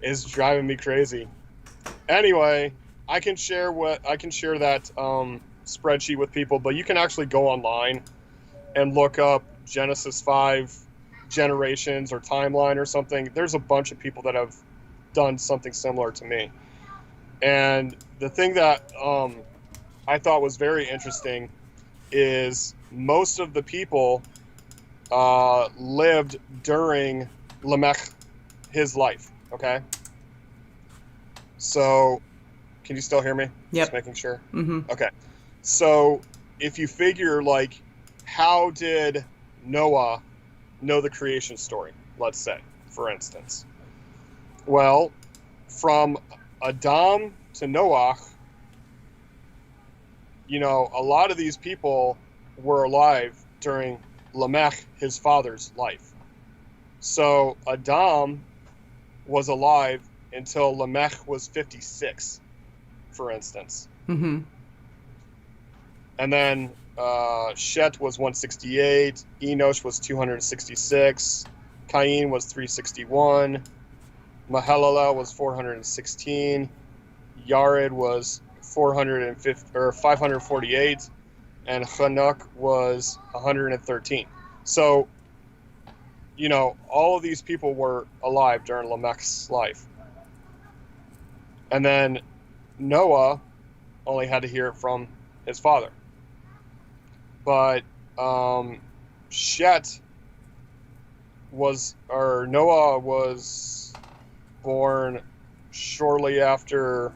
It's driving me crazy. Anyway, I can share that spreadsheet with people, but you can actually go online and look up Genesis 5 generations or timeline or something. There's a bunch of people that have done something similar to me. And the thing that I thought was very interesting is most of the people lived during Lamech, his life. Okay. So, can you still hear me? Yep. Just making sure. Mm-hmm. Okay. So, if you figure, how did Noah know the creation story, let's say, for instance? Well, from Adam to Noah, a lot of these people were alive during Lamech, his father's life. So, Adam was alive until Lamech was 56, for instance. Mm-hmm. And then Shet was 168, Enosh was 266, Cain was 361, Mahalalel was 416, Yared was 548, and Hanuk was 113. So, all of these people were alive during Lamech's life. And then Noah only had to hear it from his father. But Noah was born shortly after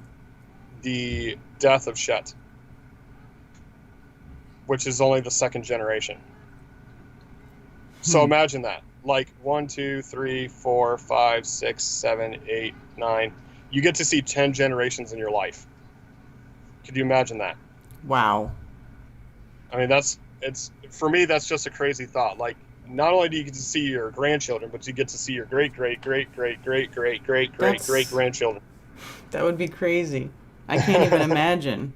the death of Shet. which is only the second generation. So imagine that. Like 1, 2, 3, 4, 5, 6, 7, 8, 9. You get to see 10 generations in your life. Could you imagine that? Wow. I mean, for me, that's just a crazy thought. Like, not only do you get to see your grandchildren, but you get to see your great-great-great-great-great-great-great-great-grandchildren. That would be crazy. I can't even imagine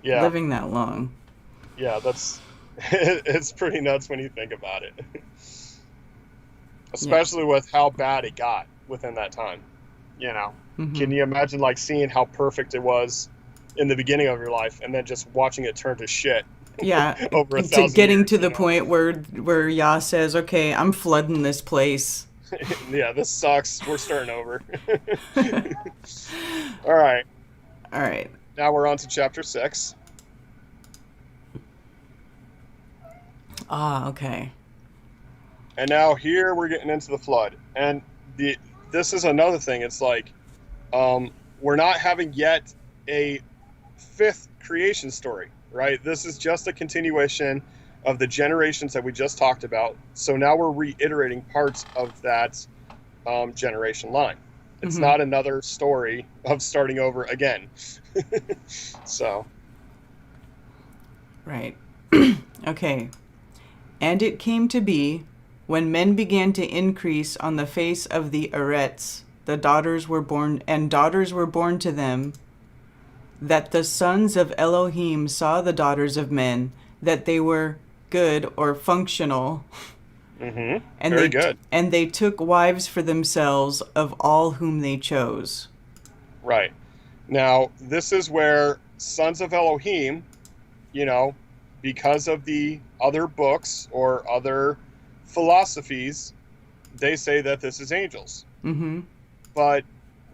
Yeah. living that long. Yeah, it's pretty nuts when you think about it. Especially with how bad it got within that time. You know, Can you imagine like seeing how perfect it was in the beginning of your life and then just watching it turn to shit? Yeah, over 1,000 to getting years, to the point where Yah says, okay, I'm flooding this place. Yeah, this sucks. We're starting over. All right. Now we're on to chapter 6. Ah, okay. And now here we're getting into the flood. And this is another thing. It's like we're not having yet a 5th creation story, right? This is just a continuation of the generations that we just talked about. So now we're reiterating parts of that generation line. It's not another story of starting over again. So. Right. Okay. And it came to be, when men began to increase on the face of the Eretz, daughters were born to them, that the sons of Elohim saw the daughters of men, that they were good or functional. And Very good. And they took wives for themselves of all whom they chose. Right. Now, this is where sons of Elohim, because of the other books or other philosophies, they say that this is angels. But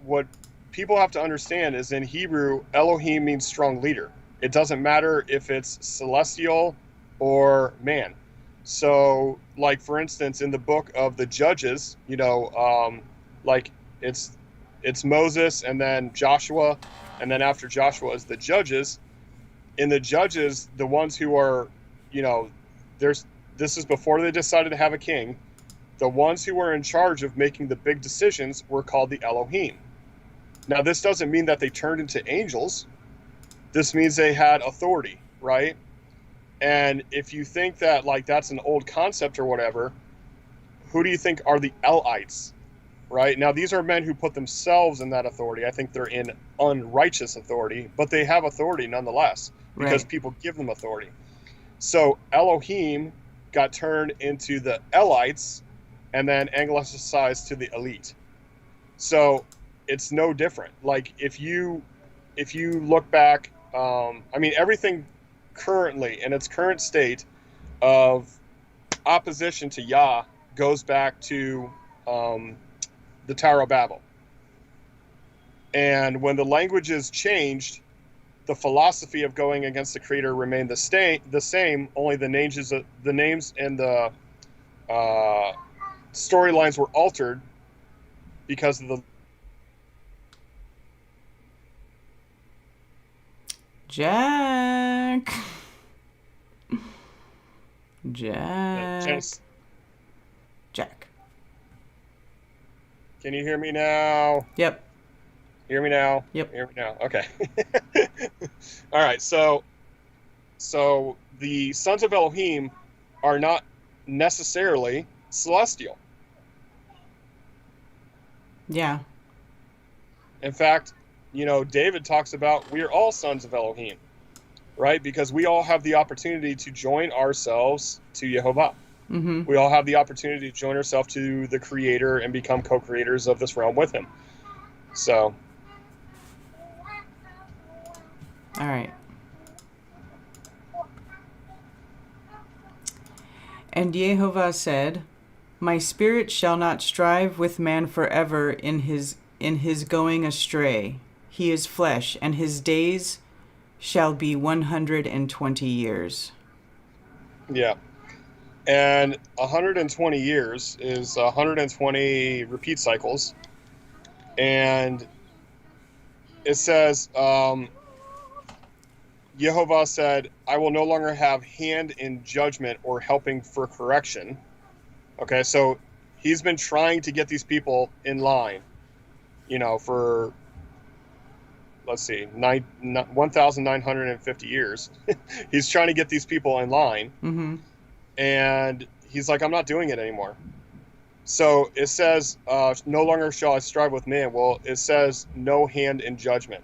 what people have to understand is in Hebrew, Elohim means strong leader. It doesn't matter if it's celestial or man. So, like, for instance, in the book of the Judges, like it's Moses and then Joshua, and then after Joshua is the Judges. In the Judges, the ones who are, this is before they decided to have a king. The ones who were in charge of making the big decisions were called the Elohim. Now, this doesn't mean that they turned into angels. This means they had authority, right? And if you think that, like, that's an old concept or whatever, who do you think are the Elites, right? Now, these are men who put themselves in that authority. I think they're in unrighteous authority, but they have authority nonetheless because people give them authority. So Elohim got turned into the Elites and then anglicized to the elite. So it's no different. Like, if you look back, everything currently in its current state of opposition to Yah goes back to the Tower of Babel. And when the languages changed, the philosophy of going against the Creator remained the same. Only the names and the storylines were altered because of the Jack. Can you hear me now? Yep. Hear me now? Yep. Hear me now. Okay. All right. So the sons of Elohim are not necessarily celestial. Yeah. In fact, David talks about we are all sons of Elohim, right? Because we all have the opportunity to join ourselves to Yehovah. We all have the opportunity to join ourselves to the Creator and become co-creators of this realm with Him. So. All right. And Yehovah said, "My spirit shall not strive with man forever in his going astray. He is flesh, and his days shall be 120 years." Yeah. And 120 years is 120 repeat cycles. And it says, Yehovah said, I will no longer have hand in judgment or helping for correction. Okay, so he's been trying to get these people in line, for, let's see, 1,950 years. He's trying to get these people in line. Mm-hmm. And he's like, I'm not doing it anymore. So it says, no longer shall I strive with man. Well, it says no hand in judgment.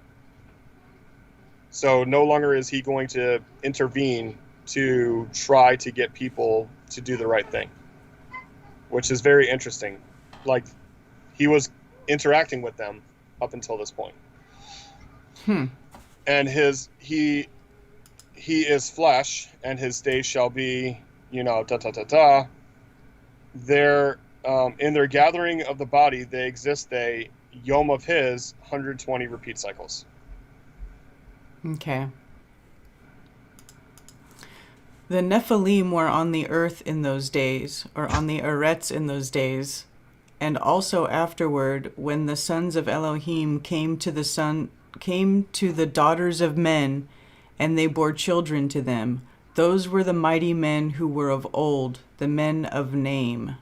So no longer is he going to intervene to try to get people to do the right thing, which is very interesting. Like, he was interacting with them up until this point. And he is flesh, and his days shall be, They're in their gathering of the body, they exist. They yom of his 120 repeat cycles. Okay. The Nephilim were on the earth in those days, or on the Eretz in those days, and also afterward, when the sons of Elohim came to the daughters of men, and they bore children to them. Those were the mighty men who were of old, the men of name.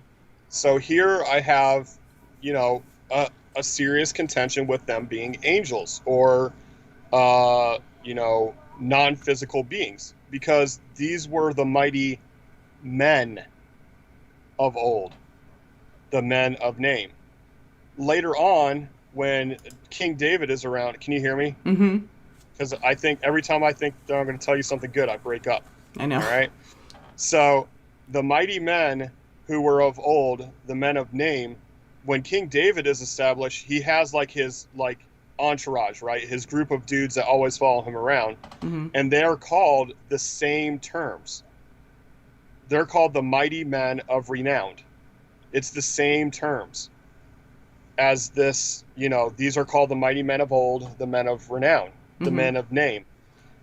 So here I have, a serious contention with them being angels or, non-physical beings, because these were the mighty men of old, the men of name. Later on, when King David is around, can you hear me? Mm-hmm. Because I think every time I think that I'm going to tell you something good, I break up. I know. All right. So the mighty men who were of old, the men of name, when King David is established, he has his entourage, right? His group of dudes that always follow him around. Mm-hmm. And they are called the same terms. They're called the mighty men of renown. It's the same terms as this, these are called the mighty men of old, the men of renown, the Mm-hmm. men of name.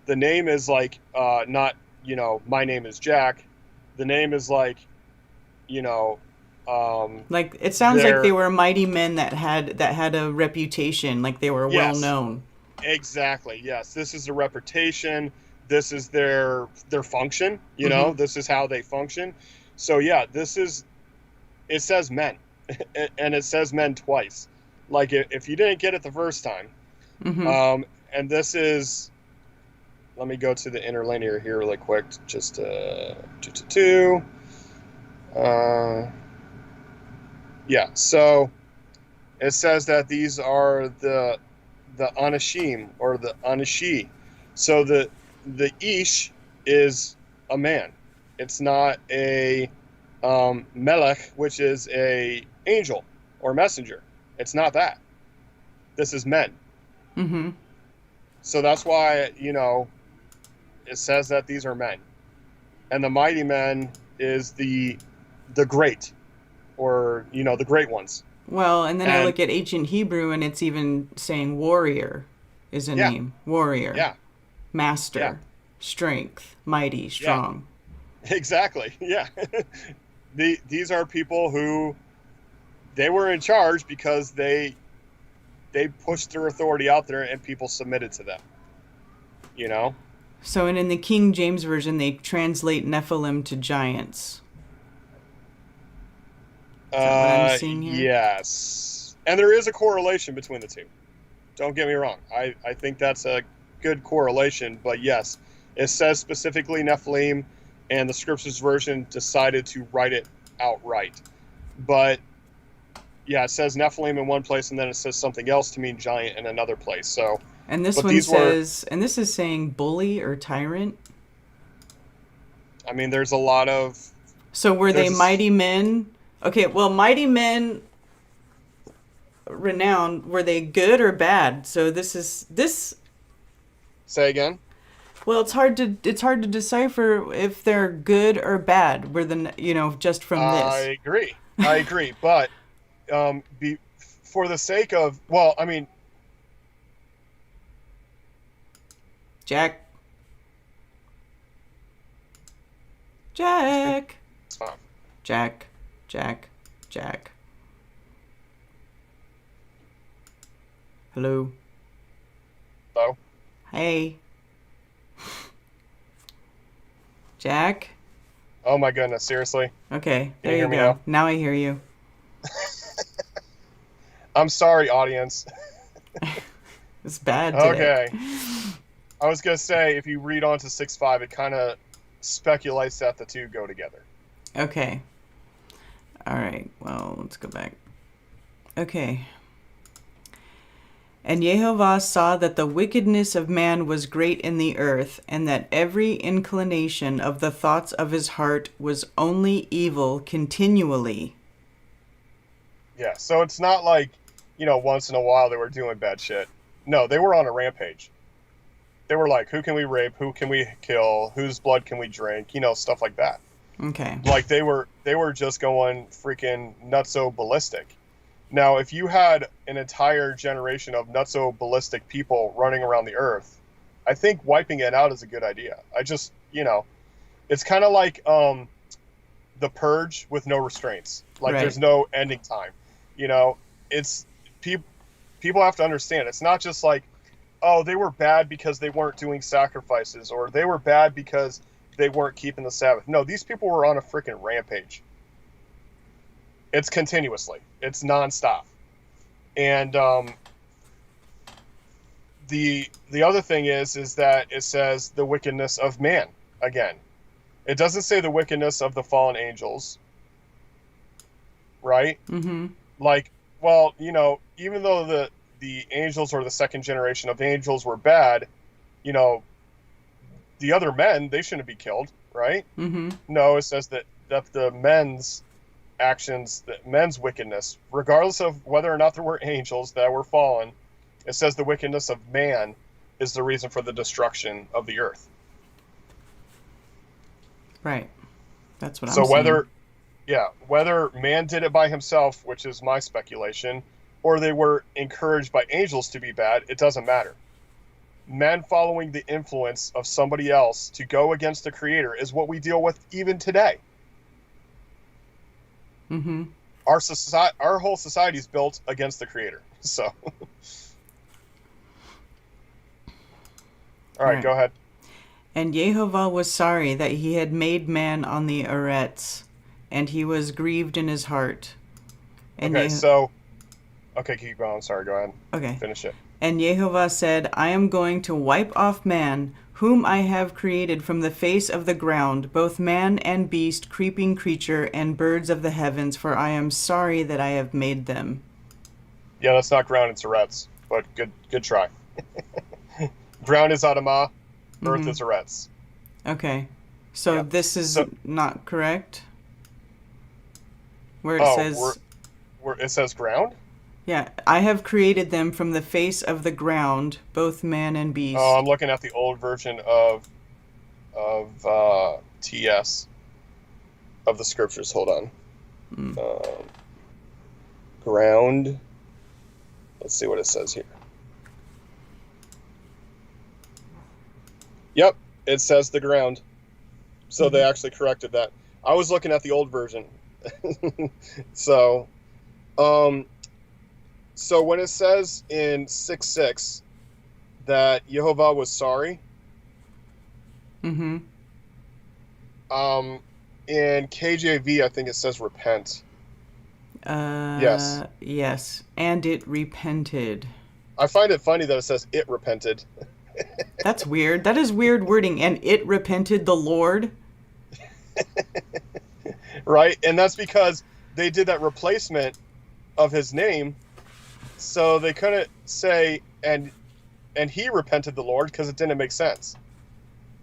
The name is not, my name is Jack. The name is it sounds like they were mighty men that had a reputation, like they were well known. Exactly. Yes. This is a reputation. This is their function. Mm-hmm. This is how they function. So yeah, it says men, and it says men twice. Like if you didn't get it the first time, Mm-hmm. and this is. Let me go to the interlinear here really quick. Just yeah. So it says that these are the anashim or the anashi. So the ish is a man. It's not a melech, which is a angel or messenger. It's not that. This is men. Mm-hmm. So that's why, it says that these are men. And the mighty men is the great, or, the great ones. Well, and then I look at ancient Hebrew, and it's even saying warrior is a name. Warrior. Yeah. Master. Yeah. Strength. Mighty. Strong. Yeah. Exactly. Yeah. These are people who, they were in charge because they pushed their authority out there and people submitted to them. So, and in the King James Version, they translate Nephilim to giants. Is that what I'm seeing here? Yes. And there is a correlation between the two. Don't get me wrong. I think that's a good correlation. But yes, it says specifically Nephilim, and the Scriptures version decided to write it outright. But yeah, it says Nephilim in one place, and then it says something else to mean giant in another place. So, and this one says, and this is saying bully or tyrant. I mean, there's a lot of. So were they mighty men? Okay, well, mighty men, renowned. Were they good or bad? So this. Say again. Well, it's hard to decipher if they're good or bad. Just from this. I agree, but. For the sake of, well, I mean, Jack. Hello. Hello. Hey. Jack? Oh my goodness, seriously? Okay, Can there you you hear me go. now? Now I hear you. I'm sorry, audience. It's bad today. Okay. I was going to say, if you read on to 6-5, it kind of speculates that the two go together. Okay. All right. Well, let's go back. Okay. And Jehovah saw that the wickedness of man was great in the earth, and that every inclination of the thoughts of his heart was only evil continually. Yeah, so it's not like, once in a while they were doing bad shit. No, they were on a rampage. They were like, who can we rape? Who can we kill? Whose blood can we drink? Stuff like that. Okay. Like they were just going freaking nutso ballistic. Now, if you had an entire generation of nutso ballistic people running around the earth, I think wiping it out is a good idea. I just, it's kind of like the Purge with no restraints. Like Right. there's no ending time. It's people have to understand. It's not just like, oh, they were bad because they weren't doing sacrifices, or they were bad because they weren't keeping the Sabbath. No, these people were on a freaking rampage. It's continuously. It's nonstop. And the other thing is that it says the wickedness of man again. It doesn't say the wickedness of the fallen angels, right? Mm-hmm. Like, well, even though the angels or the second generation of angels were bad, the other men, they shouldn't be killed, right? Mm-hmm. No, it says that the men's actions, the men's wickedness, regardless of whether or not there were angels that were fallen, it says the wickedness of man is the reason for the destruction of the earth. Right. That's what So I'm saying. whether man did it by himself, which is my speculation, or they were encouraged by angels to be bad, it doesn't matter. Men following the influence of somebody else to go against the Creator is what we deal with even today. Mm-hmm. Our whole society is built against the Creator. So, all right, go ahead. And Jehovah was sorry that he had made man on the arets, and he was grieved in his heart. And okay, keep going. Sorry, go ahead. Okay. Finish it. And Jehovah said, I am going to wipe off man, whom I have created from the face of the ground, both man and beast, creeping creature, and birds of the heavens, for I am sorry that I have made them. Yeah, that's not ground, it's arets, but good try. Ground is Adamah, earth is arets. Okay. So Yeah. this is not correct? Where it says... where it says ground? Yeah, I have created them from the face of the ground, both man and beast. Oh, I'm looking at the old version of TS of the scriptures. Hold on. Ground. Let's see what it says here. Yep, it says the ground. So they actually corrected that. I was looking at the old version. So when it says in 6:6 that Jehovah was sorry, Mm-hmm. In KJV I think it says repent. Yes. Yes, and it repented. I find it funny that it says it repented. That's weird. That is weird wording. And it repented the Lord. Right? And that's because they did that replacement of his name, so they couldn't say and he repented the Lord because it didn't make sense.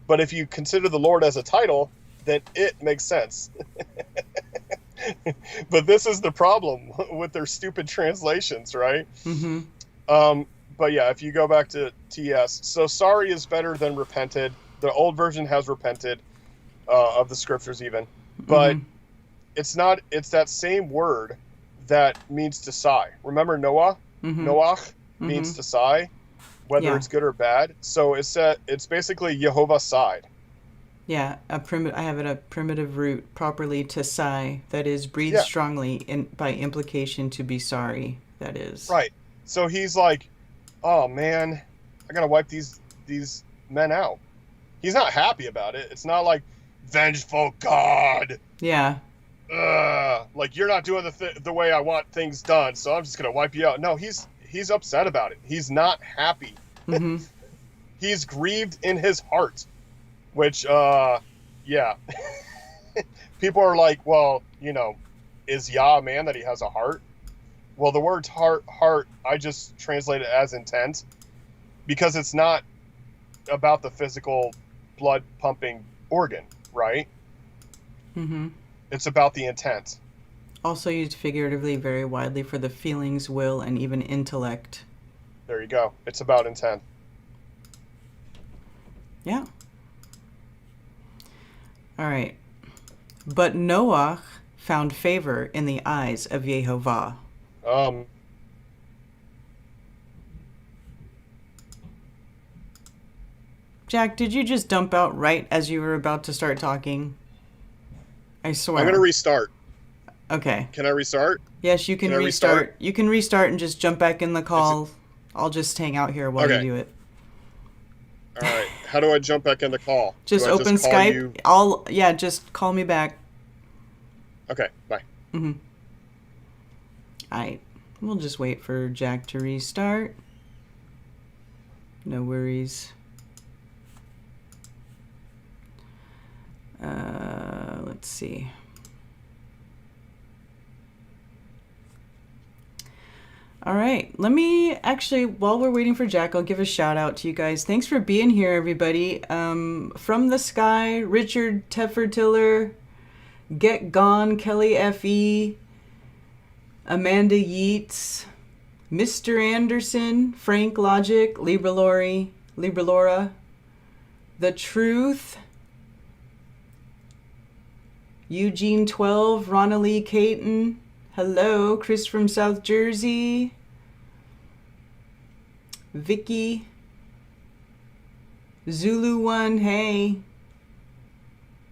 But if you consider the Lord as a title, then it makes sense. But this is the problem with their stupid translations, right? Mm-hmm. But yeah, if you go back to TS, so sorry is better than repented. The old version has repented of the scriptures even, but it's not. It's that same word that means to sigh. Remember Noah? Noahh means to sigh, whether it's good or bad. So it's basically Jehovah sighed. Yeah, I have a primitive root, properly to sigh, that is breathe strongly, by implication to be sorry, that is. Right. So he's like, oh man, I gotta wipe these men out. He's not happy about it. It's not like vengeful God. Yeah. Like, you're not doing the way I want things done, so I'm just gonna wipe you out. No, he's upset about it. He's not happy. Mm-hmm. He's grieved in his heart, which, yeah. People are like, well, is Yah a man that he has a heart? Well, the word heart, I just translate it as intent, because it's not about the physical blood pumping organ, right? Mm-hmm. It's about the intent. Also used figuratively very widely for the feelings, will, and even intellect. There you go. It's about intent. Yeah. All right. But Noah found favor in the eyes of Yehovah. Jack, did you just dump out right as you were about to start talking? I swear. I'm going to restart. Okay. Can I restart? Yes, you can restart. You can restart and just jump back in the call. I'll just hang out here while you do it. All right. How do I jump back in the call? Just open Skype. Just call me back. Okay, bye. Mm-hmm. All right. We'll just wait for Jack to restart. No worries. Let's see. All right. Let me actually, while we're waiting for Jack, I'll give a shout out to you guys. Thanks for being here, everybody. From the Sky, Richard Teffertiller, Get Gone, Kelly FE, Amanda Yeats, Mr. Anderson, Frank Logic, Libralora, The Truth, Eugene 12, Ronalee Caton, hello, Chris from South Jersey, Vicky, Zulu 1, hey,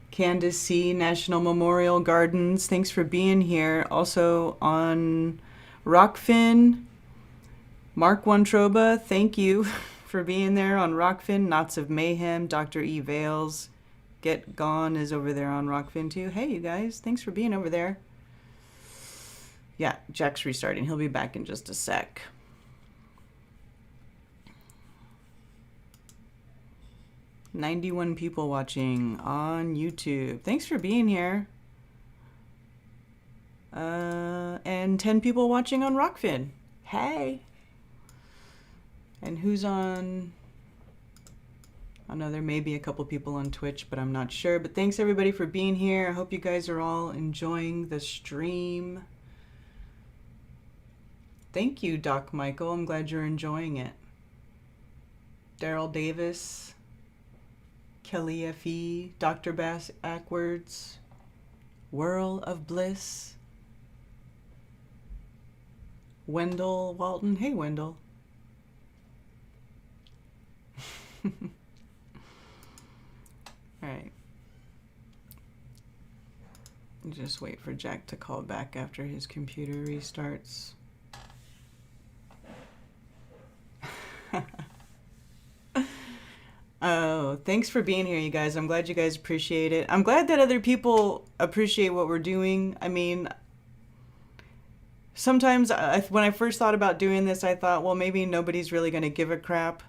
Candace C, National Memorial Gardens, thanks for being here. Also on Rockfin, Mark Wantroba, thank you for being there on Rockfin. Knots of Mayhem, Dr. E. Vales, Get Gone is over there on Rockfin too. Hey, you guys, thanks for being over there. Yeah, Jack's restarting. He'll be back in just a sec. "91 people watching on YouTube. Thanks for being here. And 10 people watching on Rockfin. Hey. And who's on... I know there may be a couple people on Twitch, but I'm not sure. But thanks everybody for being here. I hope you guys are all enjoying the stream. Thank you, Doc Michael. I'm glad you're enjoying it. Daryl Davis, Kelly FE, Dr. Bass Ackwards, Whirl of Bliss, Wendell Walton. Hey, Wendell. All right. Just wait for Jack to call back after his computer restarts. Oh, thanks for being here, you guys. I'm glad you guys appreciate it. I'm glad that other people appreciate what we're doing. I mean, sometimes when I first thought about doing this, I thought, well, maybe nobody's really going to give a crap.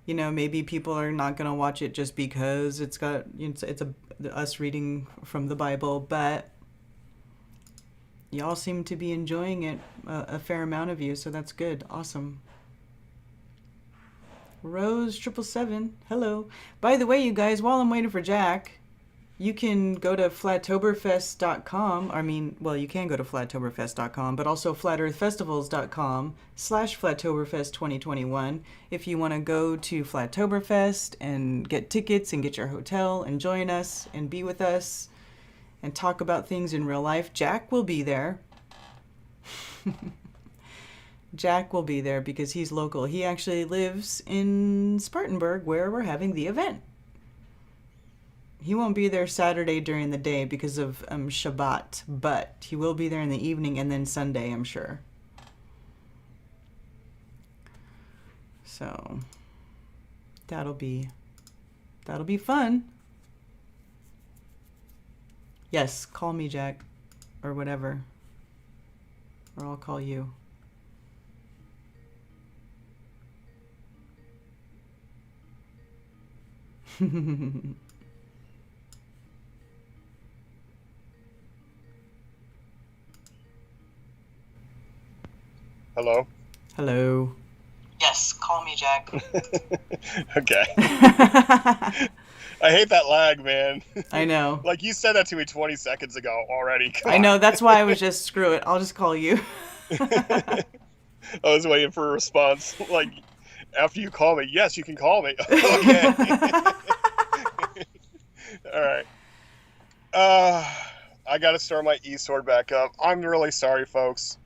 You know, maybe people are not going to watch it just because it's got, it's us reading from the Bible, but y'all seem to be enjoying it, a fair amount of you, so that's good. Awesome. Rose 777, hello. By the way, you guys, while I'm waiting for Jack, you can go to flattoberfest.com. I mean, well, you can go to flattoberfest.com, but also flatearthfestivals.com/flattoberfest 2021 if you want to go to Flattoberfest and get tickets and get your hotel and join us and be with us and talk about things in real life. Jack will be there. Jack will be there because he's local. He actually lives in Spartanburg where we're having the event. He won't be there Saturday during the day because of Shabbat, but he will be there in the evening and then Sunday, I'm sure. So that'll be fun. Yes, call me Jack, or whatever, or I'll call you. Hello? Hello. Yes, call me Jack. Okay. I hate that lag, man. I know. Like, you said that to me 20 seconds ago already. I know, that's why I was just, screw it, I'll just call you. I was waiting for a response. Like, after you call me, yes, you can call me. Okay. All right. I got to start my eSword back up. I'm really sorry, folks.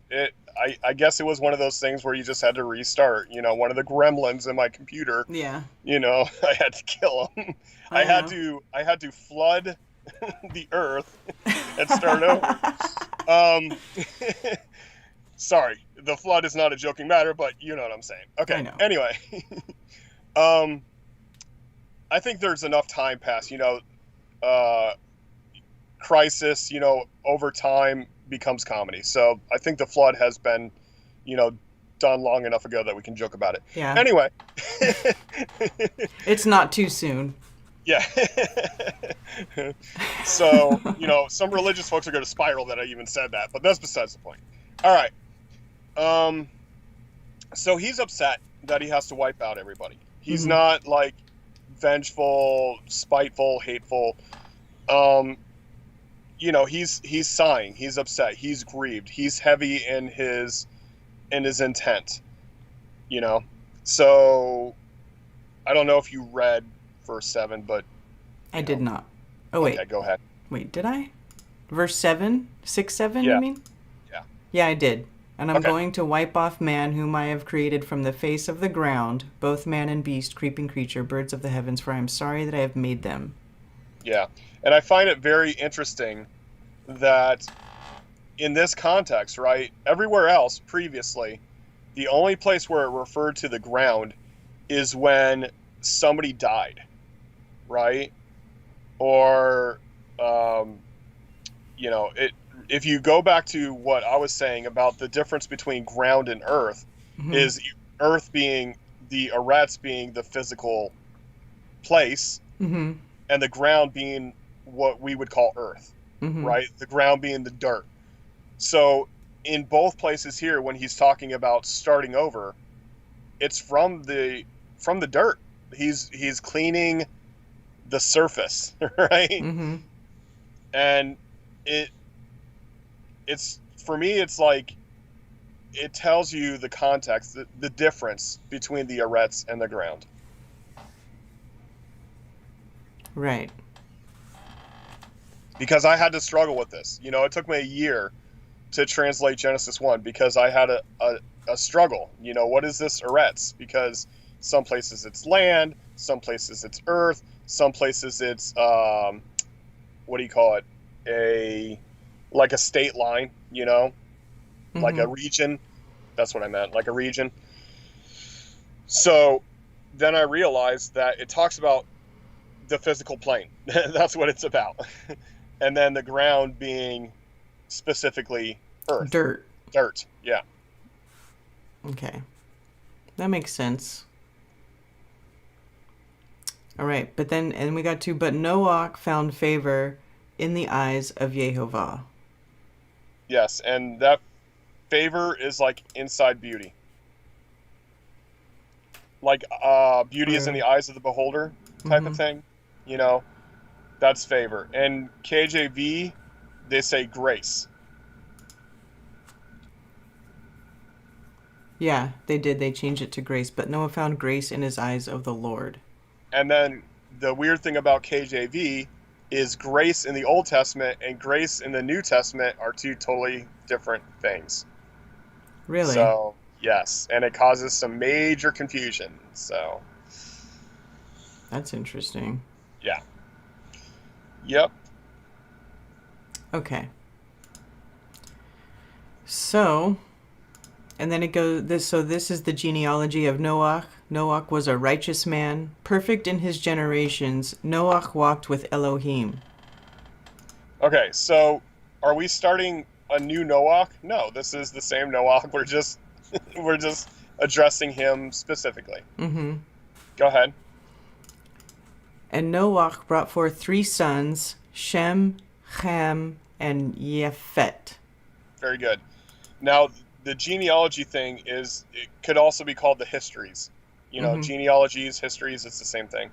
I guess it was one of those things where you just had to restart. You know, one of the gremlins in my computer. Yeah. You know, I had to kill him. I had to flood the earth and start over. Sorry, the flood is not a joking matter, but you know what I'm saying. Okay. I know. Anyway, I think there's enough time passed. You know, crisis, you know, over time becomes comedy. So I think the flood has been, you know, done long enough ago that we can joke about it. Yeah. Anyway. It's not too soon. Yeah. So, you know, some religious folks are going to spiral that I even said that, but that's besides the point. All right. So he's upset that he has to wipe out everybody. He's not like vengeful, spiteful, hateful. You know, he's sighing, he's upset, he's grieved, he's heavy in his intent, you know. So I don't know if you read verse 7, but I did not. Oh wait. Okay, go ahead. Wait, did I? Verse 7? 6-7, Yeah. you mean? Yeah. Yeah, I did. And I'm Okay. going to wipe off man whom I have created from the face of the ground, both man and beast, creeping creature, birds of the heavens, for I am sorry that I have made them. Yeah. And I find it very interesting that in this context, right, everywhere else previously, the only place where it referred to the ground is when somebody died, right? Or, you know, if you go back to what I was saying about the difference between ground and earth, is earth being the arets being the physical place, and the ground being what we would call earth, right? The ground being the dirt. So in both places here, when he's talking about starting over, it's from the dirt. He's cleaning the surface, right? And it's for me, it's like it tells you the context, the difference between the arets and the ground. Right. Because I had to struggle with this. You know, it took me a year to translate Genesis 1 because I had a struggle. You know, what is this arets? Because some places it's land, some places it's earth, some places it's, what do you call it? Like a state line, you know, like a region. That's what I meant, like a region. So then I realized that it talks about the physical plane. That's what it's about. And then the ground being specifically earth. Dirt, yeah. Okay. That makes sense. All right, but then, and we got to, but Noah found favor in the eyes of Yehovah. Yes, and that favor is like inside beauty. Like beauty is in the eyes of the beholder type of thing, you know, that's favor. And KJV, they say grace. Yeah, they did. They changed it to grace, but Noah found grace in his eyes of the Lord. And then the weird thing about KJV is grace in the Old Testament and grace in the New Testament are two totally different things. Really? So, yes, and it causes some major confusion. So, that's interesting. Yeah. Yep. Okay. So, and then it goes, so this is the genealogy of Noah. Noah was a righteous man, perfect in his generations. Noah walked with Elohim. Okay, so are we starting a new Noahh? No, this is the same Noahh. We're just addressing him specifically. Mm-hmm. Go ahead. And Noach brought forth 3 sons, Shem, Ham, and Yefet. Very good. Now, the genealogy thing it could also be called the histories. Genealogies, histories, it's the same thing.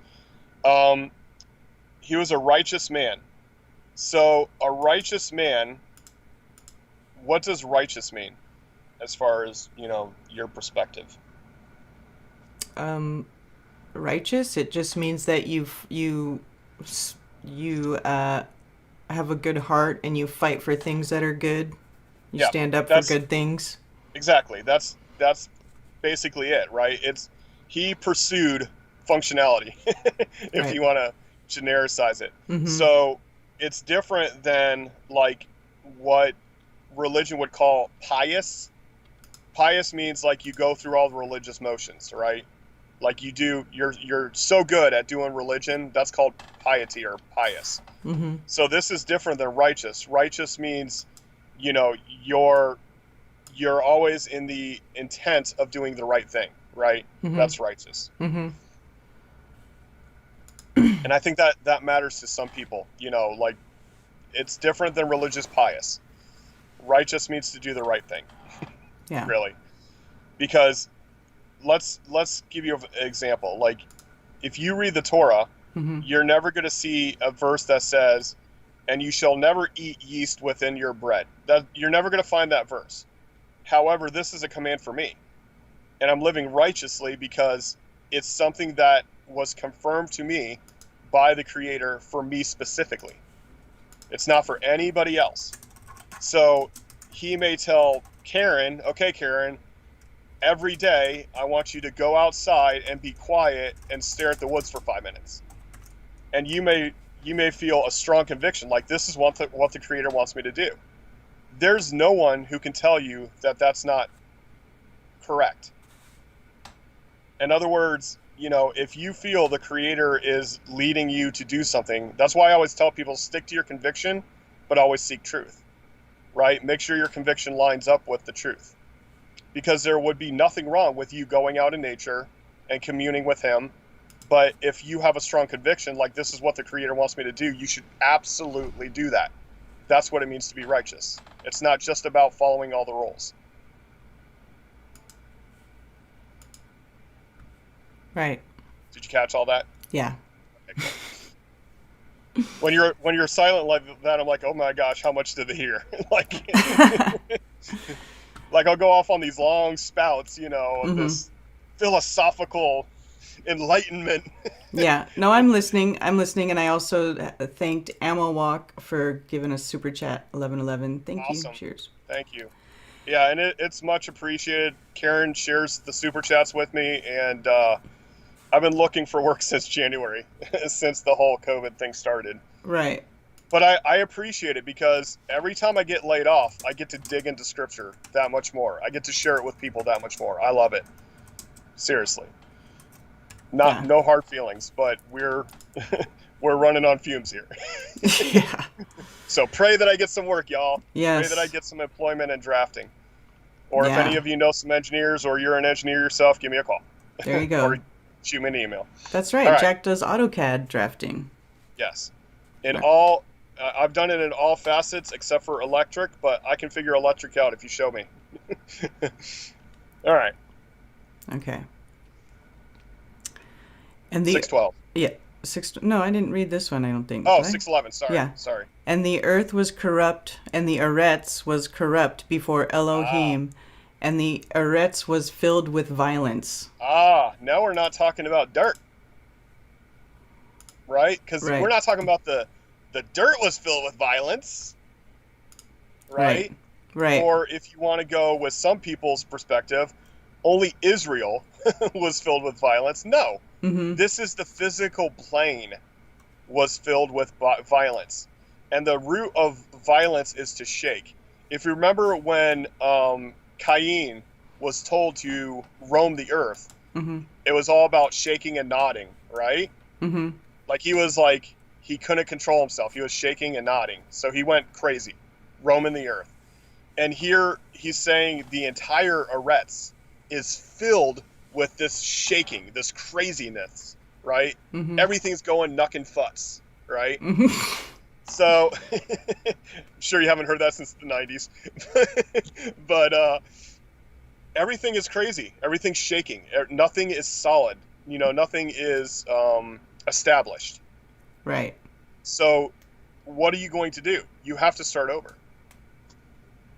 He was a righteous man. So a righteous man, what does righteous mean as far as, your perspective? Righteous, it just means that you have a good heart and you fight for things that are good. You stand up for good things. Exactly. That's basically it, right? He pursued functionality, if you want to genericize it. Mm-hmm. So it's different than like what religion would call pious. Pious means like you go through all the religious motions, right? Like you're so good at doing religion, that's called piety or pious. Mm-hmm. So this is different than righteous. Righteous means, you're always in the intent of doing the right thing, right? Mm-hmm. That's righteous. Mm-hmm. And I think that matters to some people, like it's different than religious pious. Righteous means to do the right thing. Yeah. Really. Because let's give you an example. Like if you read the Torah, Mm-hmm. you're never going to see a verse that says, and you shall never eat yeast within your bread. That you're never going to find that verse. However, this is a command for me. And I'm living righteously because it's something that was confirmed to me by the Creator for me specifically. It's not for anybody else. So he may tell Karen, okay, Karen, every day I want you to go outside and be quiet and stare at the woods for 5 minutes. And you may feel a strong conviction, like this is what the Creator wants me to do. There's no one who can tell you that that's not correct. In other words, if you feel the Creator is leading you to do something, that's why I always tell people, stick to your conviction, but always seek truth, right? Make sure your conviction lines up with the truth. Because there would be nothing wrong with you going out in nature and communing with Him. But if you have a strong conviction, like this is what the Creator wants me to do, you should absolutely do that. That's what it means to be righteous. It's not just about following all the rules. Right. Did you catch all that? Yeah. Okay, cool. When you're silent like that, I'm like, oh my gosh, how much did they hear? like I'll go off on these long spouts, of Mm-hmm. this philosophical enlightenment. Yeah. No, I'm listening. And I also thanked Amawalk for giving us super chat 1111. Thank Awesome. you. Cheers. Thank you. Yeah, and it's much appreciated. Karen shares the super chats with me, and I've been looking for work since January, since the whole COVID thing started. Right. But I appreciate it because every time I get laid off, I get to dig into Scripture that much more. I get to share it with people that much more. I love it. Seriously. No hard feelings, but we're running on fumes here. Yeah. So pray that I get some work, y'all. Yes. Pray that I get some employment and drafting. Or Yeah. if any of you know some engineers or you're an engineer yourself, give me a call. There you go. Or shoot me an email. That's right. All right. Jack does AutoCAD drafting. Yes. I've done it in all facets except for electric, but I can figure electric out if you show me. All right. Okay. And the 612. Yeah. No, I didn't read this one, I don't think. Oh, did I? 611. Sorry. Yeah. Sorry. And the earth was corrupt, and the Eretz was corrupt before Elohim, and the Eretz was filled with violence. Now we're not talking about dirt. Right? Because Right. we're not talking about the dirt was filled with violence. Right? Right. Or if you want to go with some people's perspective, only Israel was filled with violence. No. Mm-hmm. This is the physical plane was filled with violence. And the root of violence is to shake. If you remember when Cain was told to roam the earth, Mm-hmm. it was all about shaking and nodding, right? Mm-hmm. Like he was like, he couldn't control himself. He was shaking and nodding. So he went crazy, roaming the earth. And here he's saying the entire Eretz is filled with this shaking, this craziness, right? Mm-hmm. Everything's going nuck and futz, right? Mm-hmm. So, I'm sure you haven't heard that since the 90s. But everything is crazy. Everything's shaking. Nothing is solid. You know, nothing is established. Right. So, what are you going to do? You have to start over.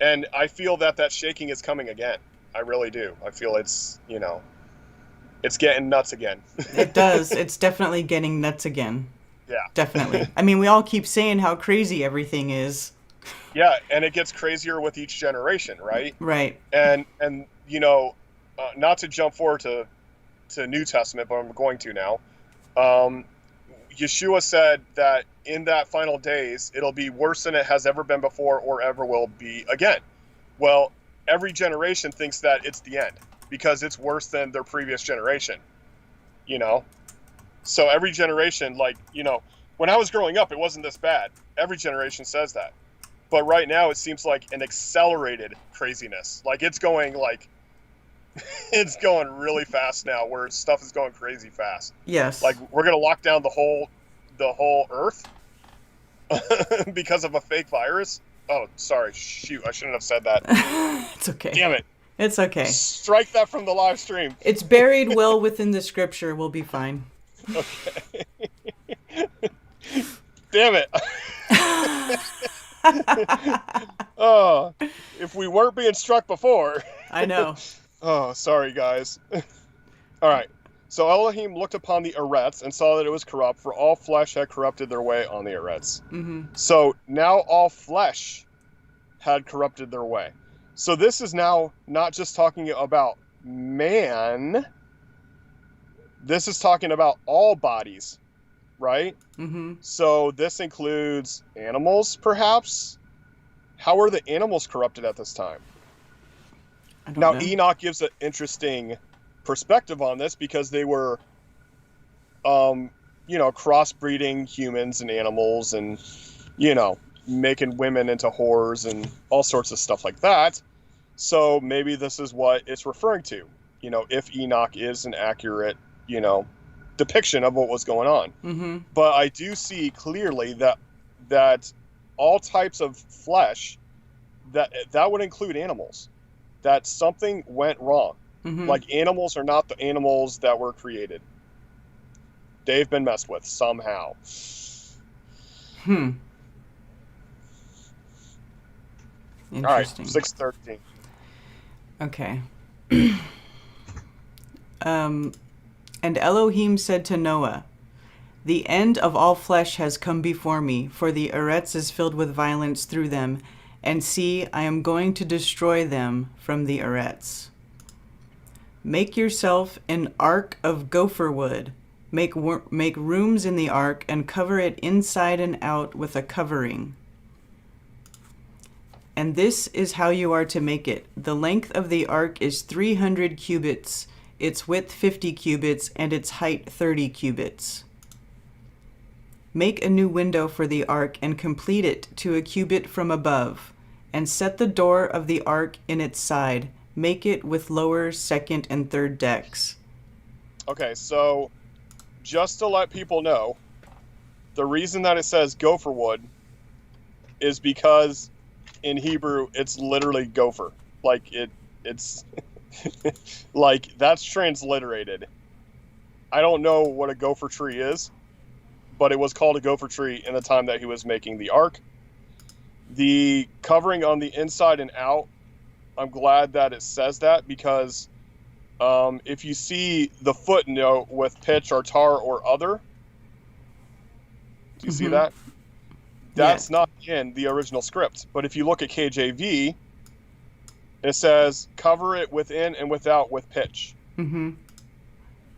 And I feel that shaking is coming again. I really do. I feel it's, you know, it's getting nuts again. It does. It's definitely getting nuts again. Yeah. Definitely. I mean, we all keep saying how crazy everything is. Yeah, and it gets crazier with each generation, right? Right. And you know, not to jump forward to New Testament, but I'm going to now. Yeshua said that in that final days, it'll be worse than it has ever been before or ever will be again. Well, every generation thinks that it's the end because it's worse than their previous generation, you know? So every generation, like, you know, when I was growing up, it wasn't this bad. Every generation says that. But right now, it seems like an accelerated craziness. Like, it's going, like, it's going really fast now, where stuff is going crazy fast. Yes. Like, we're going to lock down the whole Earth because of a fake virus. Oh, sorry. Shoot, I shouldn't have said that. It's okay. Damn it. It's okay. Strike that from the live stream. It's buried well within the scripture. We'll be fine. Okay. Damn it. Oh, if we weren't being struck before. I know. Oh, sorry, guys. All right. So Elohim looked upon the Eretz and saw that it was corrupt, for all flesh had corrupted their way on the Eretz. Mm-hmm. So now all flesh had corrupted their way. So this is now not just talking about man. This is talking about all bodies, right? Mm-hmm. So this includes animals, perhaps? How are the animals corrupted at this time? I don't Now, know. Enoch gives an interesting perspective on this because they were, you know, crossbreeding humans and animals and, you know, making women into whores and all sorts of stuff like that. So maybe this is what it's referring to, you know, if Enoch is an accurate, you know, depiction of what was going on. Mm-hmm. But I do see clearly that all types of flesh, that would include animals, that something went wrong. Mm-hmm. Like, animals are not the animals that were created. They've been messed with somehow. Interesting. All right, 6:13. Okay. And Elohim said to Noah, "The end of all flesh has come before me, for the Eretz is filled with violence through them, and see, I am going to destroy them from the Eretz. Make yourself an ark of gopher wood. Make rooms in the ark and cover it inside and out with a covering. And this is how you are to make it. The length of the ark is 300 cubits, its width 50 cubits, and its height 30 cubits. Make a new window for the ark and complete it to a cubit from above, and set the door of the ark in its side. Make it with lower, second, and third decks." Okay, so just to let people know, the reason that it says gopher wood is because in Hebrew it's literally gopher. Like, it's like, that's transliterated. I don't know what a gopher tree is, but it was called a gopher tree in the time that he was making the ark. The covering on the inside and out, I'm glad that it says that, because if you see the footnote with pitch or tar or other, do you see that? That's not in the original script. But if you look at KJV, it says cover it within and without with pitch. Mm-hmm.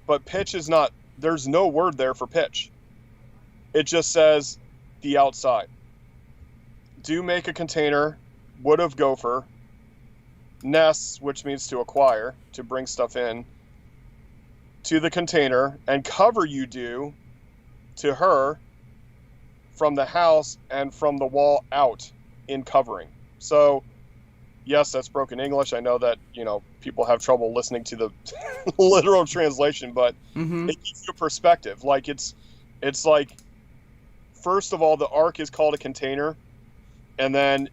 But pitch is not, there's no word there for pitch. It just says the outside. Do make a container, wood of gopher, nests, which means to acquire, to bring stuff in, to the container, and cover you do to her from the house and from the wall out in covering. So, yes, that's broken English. I know that, people have trouble listening to the literal translation, but it gives you a perspective. Like, it's like, first of all, the ark is called a container, and then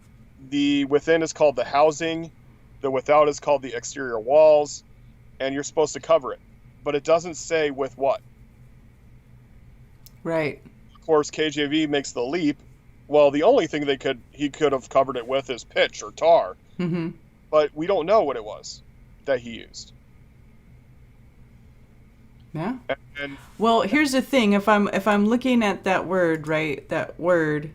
the within is called the housing, the without is called the exterior walls, and you're supposed to cover it. But it doesn't say with what. Right. Of course, KJV makes the leap. Well, the only thing he could have covered it with is pitch or tar. Mm-hmm. But we don't know what it was that he used. Yeah. And well, here's the thing. If I'm looking at that word, right? That word.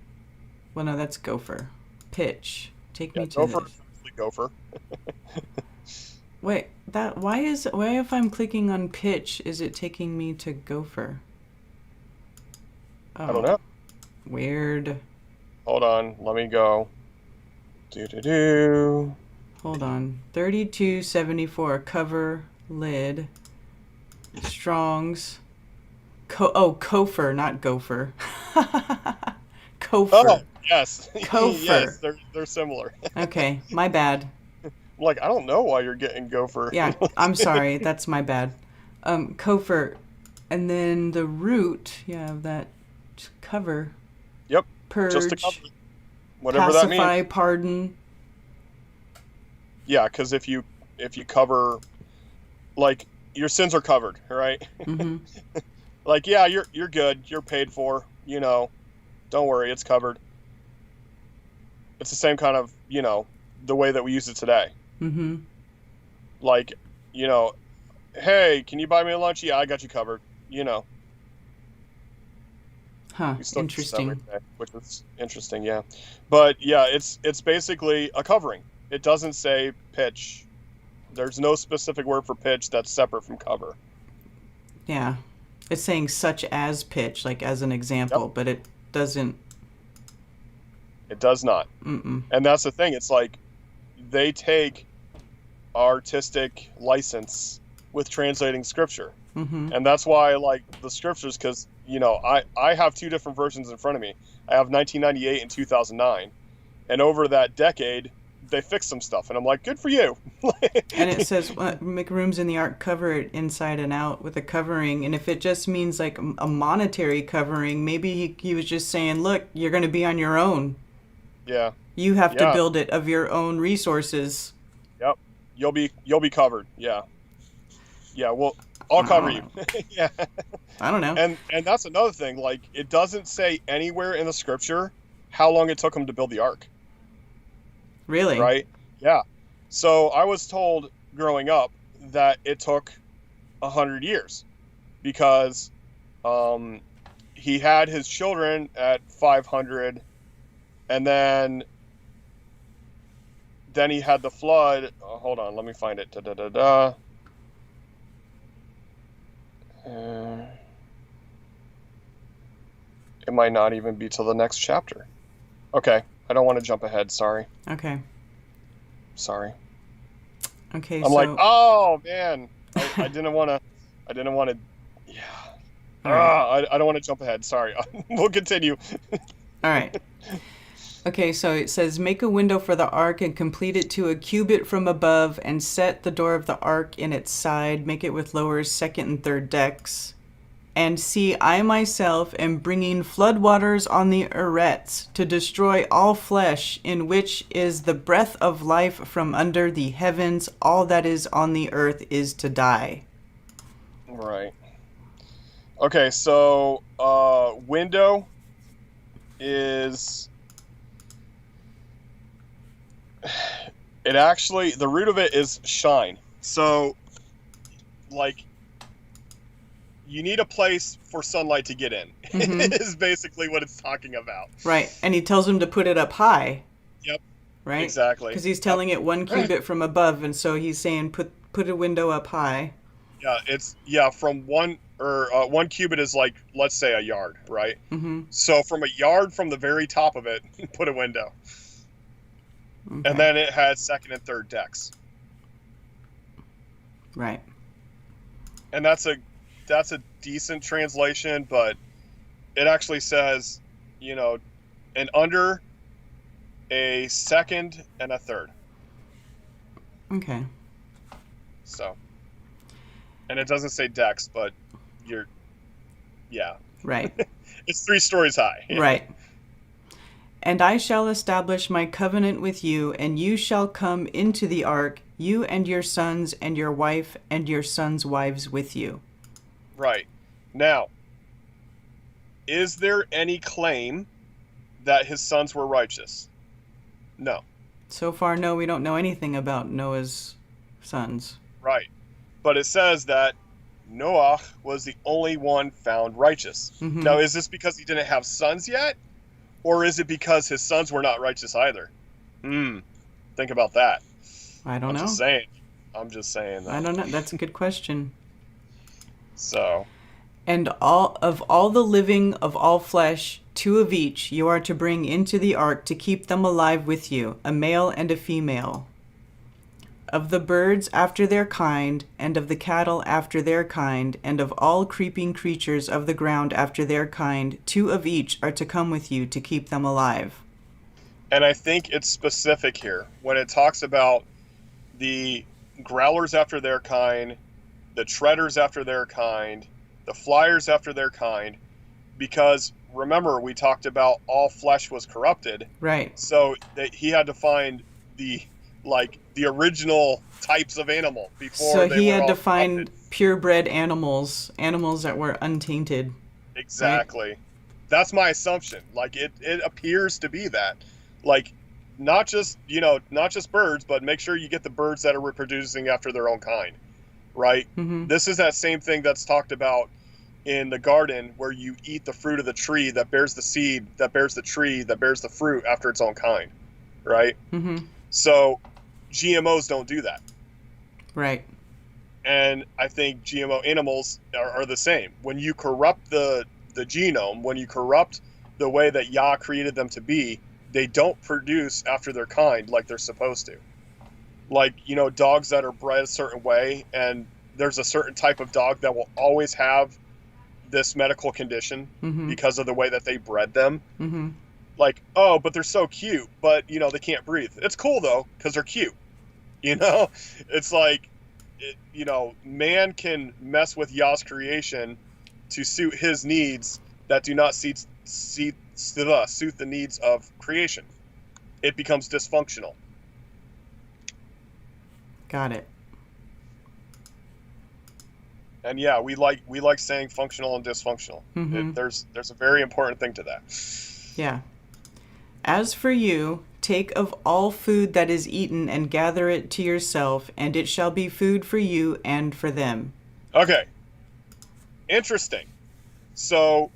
Well, no, that's gopher. Pitch. Take me to gopher, this. Gopher. Wait, why if I'm clicking on pitch, is it taking me to gopher? Oh, I don't know. Weird. Hold on, let me go. Do. Hold on. 3274 cover lid. Strong's. Kofer, not gopher. Kofer. Oh, yes. Kofer. Yes, they're similar. Okay, my bad. Like, I don't know why you're getting gopher. Yeah, I'm sorry. That's my bad. Kofer. And then the root, of that cover. Yep. Purge. Just to cover. Whatever pacify, that means. Pardon. Yeah, because if you cover, like, your sins are covered, right? Mm-hmm. Like, yeah, you're good. You're paid for. Don't worry, it's covered. It's the same kind of, the way that we use it today. Mm-hmm. Like, hey, can you buy me a lunch? Yeah, I got you covered. Huh, We still use that interesting. every day, which is interesting, yeah. But yeah, it's basically a covering. It doesn't say pitch. There's no specific word for pitch that's separate from cover. Yeah. It's saying such as pitch, like as an example, Yep. but it doesn't. It does not. Mm-mm. And that's the thing. It's like they take artistic license with translating scripture. Mm-hmm. And that's why I like the scriptures, because, I have two different versions in front of me. I have 1998 and 2009. And over that decade, they fixed some stuff. And I'm like, good for you. And it says, make rooms in the ark, cover it inside and out with a covering. And if it just means like a monetary covering, maybe he was just saying, look, you're going to be on your own. Yeah. You have to Yeah. build it of your own resources. Yep. You'll be covered. Yeah. Yeah. Well, I'll cover you. Yeah. I don't know. And that's another thing. Like, it doesn't say anywhere in the scripture how long it took them to build the ark. Really? Right? Yeah. So I was told growing up that it took 100 years because he had his children at 500, and then he had the flood. Hold on, let me find it. It might not even be till the next chapter. Okay, I don't want to jump ahead. Sorry. Okay. Okay. I'm like, oh man, I didn't want to. Yeah. All right. I don't want to jump ahead. Sorry. We'll continue. All right. Okay, so it says, make a window for the ark and complete it to a cubit from above and set the door of the ark in its side. Make it with lowers, second and third decks. And see, I myself am bringing floodwaters on the arets to destroy all flesh, in which is the breath of life from under the heavens. All that is on the earth is to die. Right. Okay, so window is... It actually, the root of it is shine. So, like, you need a place for sunlight to get in. Mm-hmm. Is basically what it's talking about. Right, and he tells him to put it up high. Yep. Right? Exactly. Because he's telling it 1 cubit from above, and so he's saying put a window up high. Yeah, from 1 cubit is like, let's say, a yard, right? Mm-hmm. So from a yard from the very top of it, put a window. Okay. And then it had second and third decks. Right. And that's a decent translation, but it actually says you know, an under, a second, and a third. Okay. So, and it doesn't say decks, but yeah. Right. It's 3 stories high. Right. And I shall establish my covenant with you, and you shall come into the ark, you and your sons and your wife and your sons' wives with you. Right. Now, is there any claim that his sons were righteous? No. So far, no, we don't know anything about Noah's sons. Right. But it says that Noah was the only one found righteous. Mm-hmm. Now, is this because he didn't have sons yet? Or is it because his sons were not righteous either? Think about that. I don't know. I'm just saying that. I don't know. That's a good question. So. And all the living of all flesh, 2 of each, you are to bring into the ark to keep them alive with you, a male and a female. Of the birds after their kind, and of the cattle after their kind, and of all creeping creatures of the ground after their kind, 2 of each are to come with you to keep them alive. And I think it's specific here when it talks about the growlers after their kind, the treaders after their kind, the flyers after their kind, because remember we talked about all flesh was corrupted. Right. So that he had to find the original types of animal before so they he were had all to find corrupted. purebred animals that were untainted. Exactly. Right? That's my assumption. Like it appears to be that. Like not just birds, but make sure you get the birds that are reproducing after their own kind. Right? Mm-hmm. This is that same thing that's talked about in the garden where you eat the fruit of the tree that bears the seed, that bears the tree, that bears the fruit after its own kind. Right? Mm-hmm. So GMOs don't do that. Right. And I think GMO animals are the same. When you corrupt the genome, when you corrupt the way that Yah created them to be, they don't produce after their kind like they're supposed to. Like, dogs that are bred a certain way, and there's a certain type of dog that will always have this medical condition because of the way that they bred them. Mm-hmm. Like, oh, but they're so cute, but, they can't breathe. It's cool, though, because they're cute. It's like, man can mess with Yah's creation to suit his needs that do not suit the needs of creation. It becomes dysfunctional. Got it. And yeah, we like saying functional and dysfunctional. Mm-hmm. There's a very important thing to that. Yeah. As for you, take of all food that is eaten and gather it to yourself, and it shall be food for you and for them. Okay. Interesting. So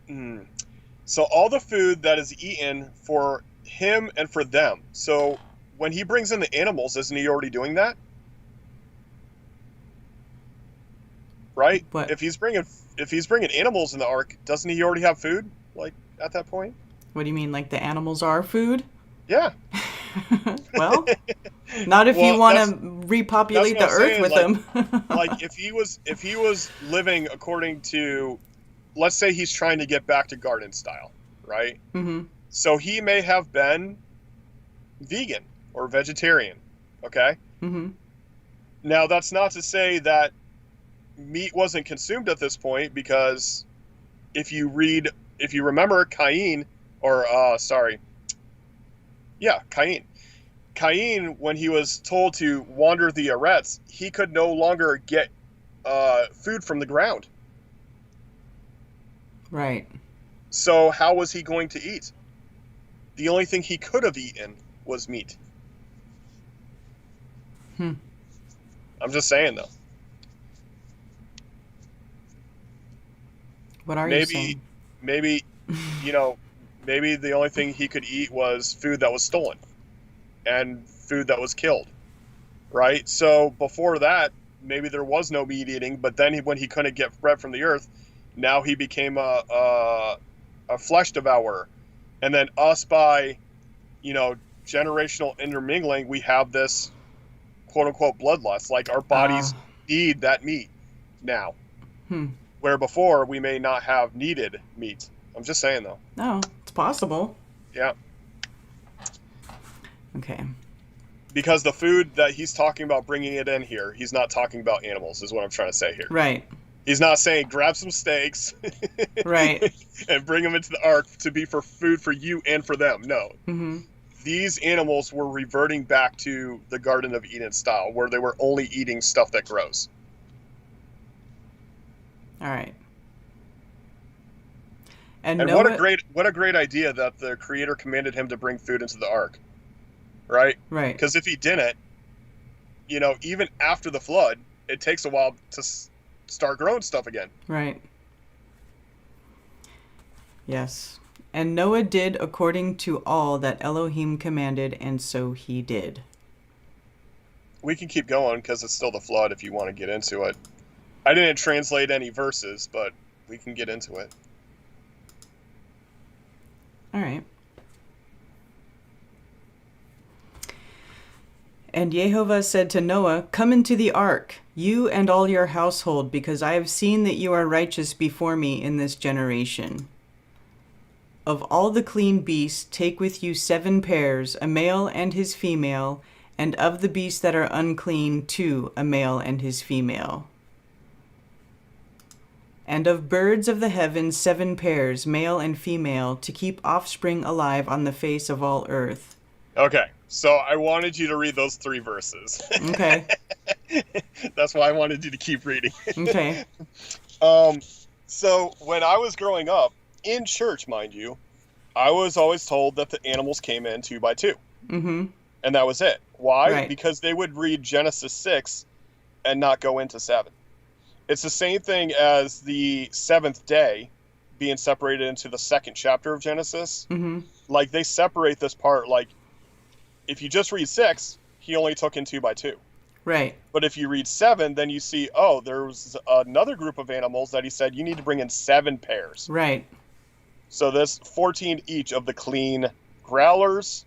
all the food that is eaten for him and for them. So when he brings in the animals, isn't he already doing that? Right? What? If he's bringing animals in the ark, doesn't he already have food? Like at that point? What do you mean, like the animals are food? Yeah. Well, not if you want to repopulate the earth with them. Like if he was living according to, let's say he's trying to get back to garden style, right? Mm-hmm. So he may have been vegan or vegetarian, okay? Mm-hmm. Now that's not to say that meat wasn't consumed at this point, because if you remember Cain, Cain, when he was told to wander the Eretz, he could no longer get food from the ground. Right. So how was he going to eat? The only thing he could have eaten was meat. I'm just saying, though. What are you saying? Maybe the only thing he could eat was food that was stolen and food that was killed, right? So before that, maybe there was no meat eating, but then when he couldn't get bread from the earth, now he became a flesh devourer. And then us, by, generational intermingling, we have this quote-unquote bloodlust. Like our bodies need that meat now. where before we may not have needed meat. I'm just saying, though. No, it's possible. Yeah. Okay. Because the food that he's talking about bringing it in here, he's not talking about animals, is what I'm trying to say here. Right. He's not saying grab some steaks Right. and bring them into the ark to be for food for you and for them. No. Mm-hmm. These animals were reverting back to the Garden of Eden style, where they were only eating stuff that grows. All right. And And Noah, what a great idea that the Creator commanded him to bring food into the ark, right? right. Because if he didn't, even after the flood, it takes a while to start growing stuff again. Right. Yes. And Noah did according to all that Elohim commanded, and so he did. We can keep going because it's still the flood if you want to get into it. I didn't translate any verses, but we can get into it. All right. And Jehovah said to Noah, "Come into the ark, you and all your household, because I have seen that you are righteous before me in this generation. Of all the clean beasts, take with you 7 pairs, a male and his female, and of the beasts that are unclean, 2, a male and his female. And of birds of the heavens 7 pairs, male and female, to keep offspring alive on the face of all earth." Okay, so I wanted you to read those 3 verses. Okay. That's why I wanted you to keep reading. Okay. So when I was growing up, in church, mind you, I was always told that the animals came in 2 by 2. Mm-hmm. And that was it. Why? Right. Because they would read Genesis 6 and not go into 7. It's the same thing as the 7th day being separated into the 2nd chapter of Genesis. Mm-hmm. Like, they separate this part. Like, if you just read 6, he only took in 2 by 2. Right. But if you read 7, then you see, oh, there was another group of animals that he said you need to bring in 7 pairs. Right. So this 14 each of the clean growlers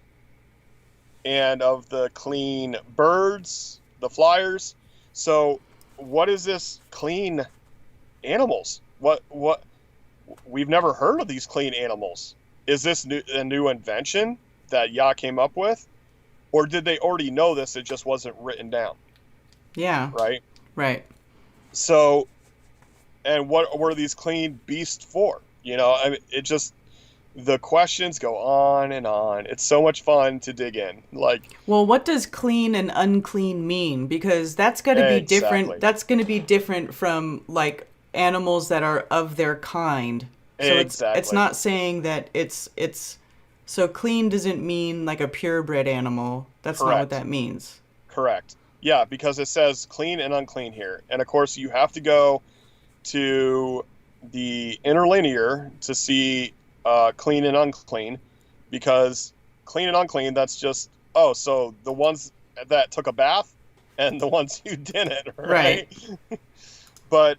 and of the clean birds, the flyers. So what is this clean animals? What we've never heard of these clean animals. Is this a new invention that Yah came up with? Or did they already know this? It just wasn't written down. Yeah. Right? Right. So, and what were these clean beasts for? I mean, it just, the questions go on and on. It's so much fun to dig in. Like, well, what does clean and unclean mean? Because that's going to be different. Exactly. That's going to be different from like animals that are of their kind. So Exactly. it's not saying that it's so clean doesn't mean like a purebred animal. That's not what Correct. that means. Correct. Yeah, because it says clean and unclean here. And of course, you have to go to the Interlinear to see clean and unclean, because clean and unclean, that's just, so the ones that took a bath and the ones who didn't, right? But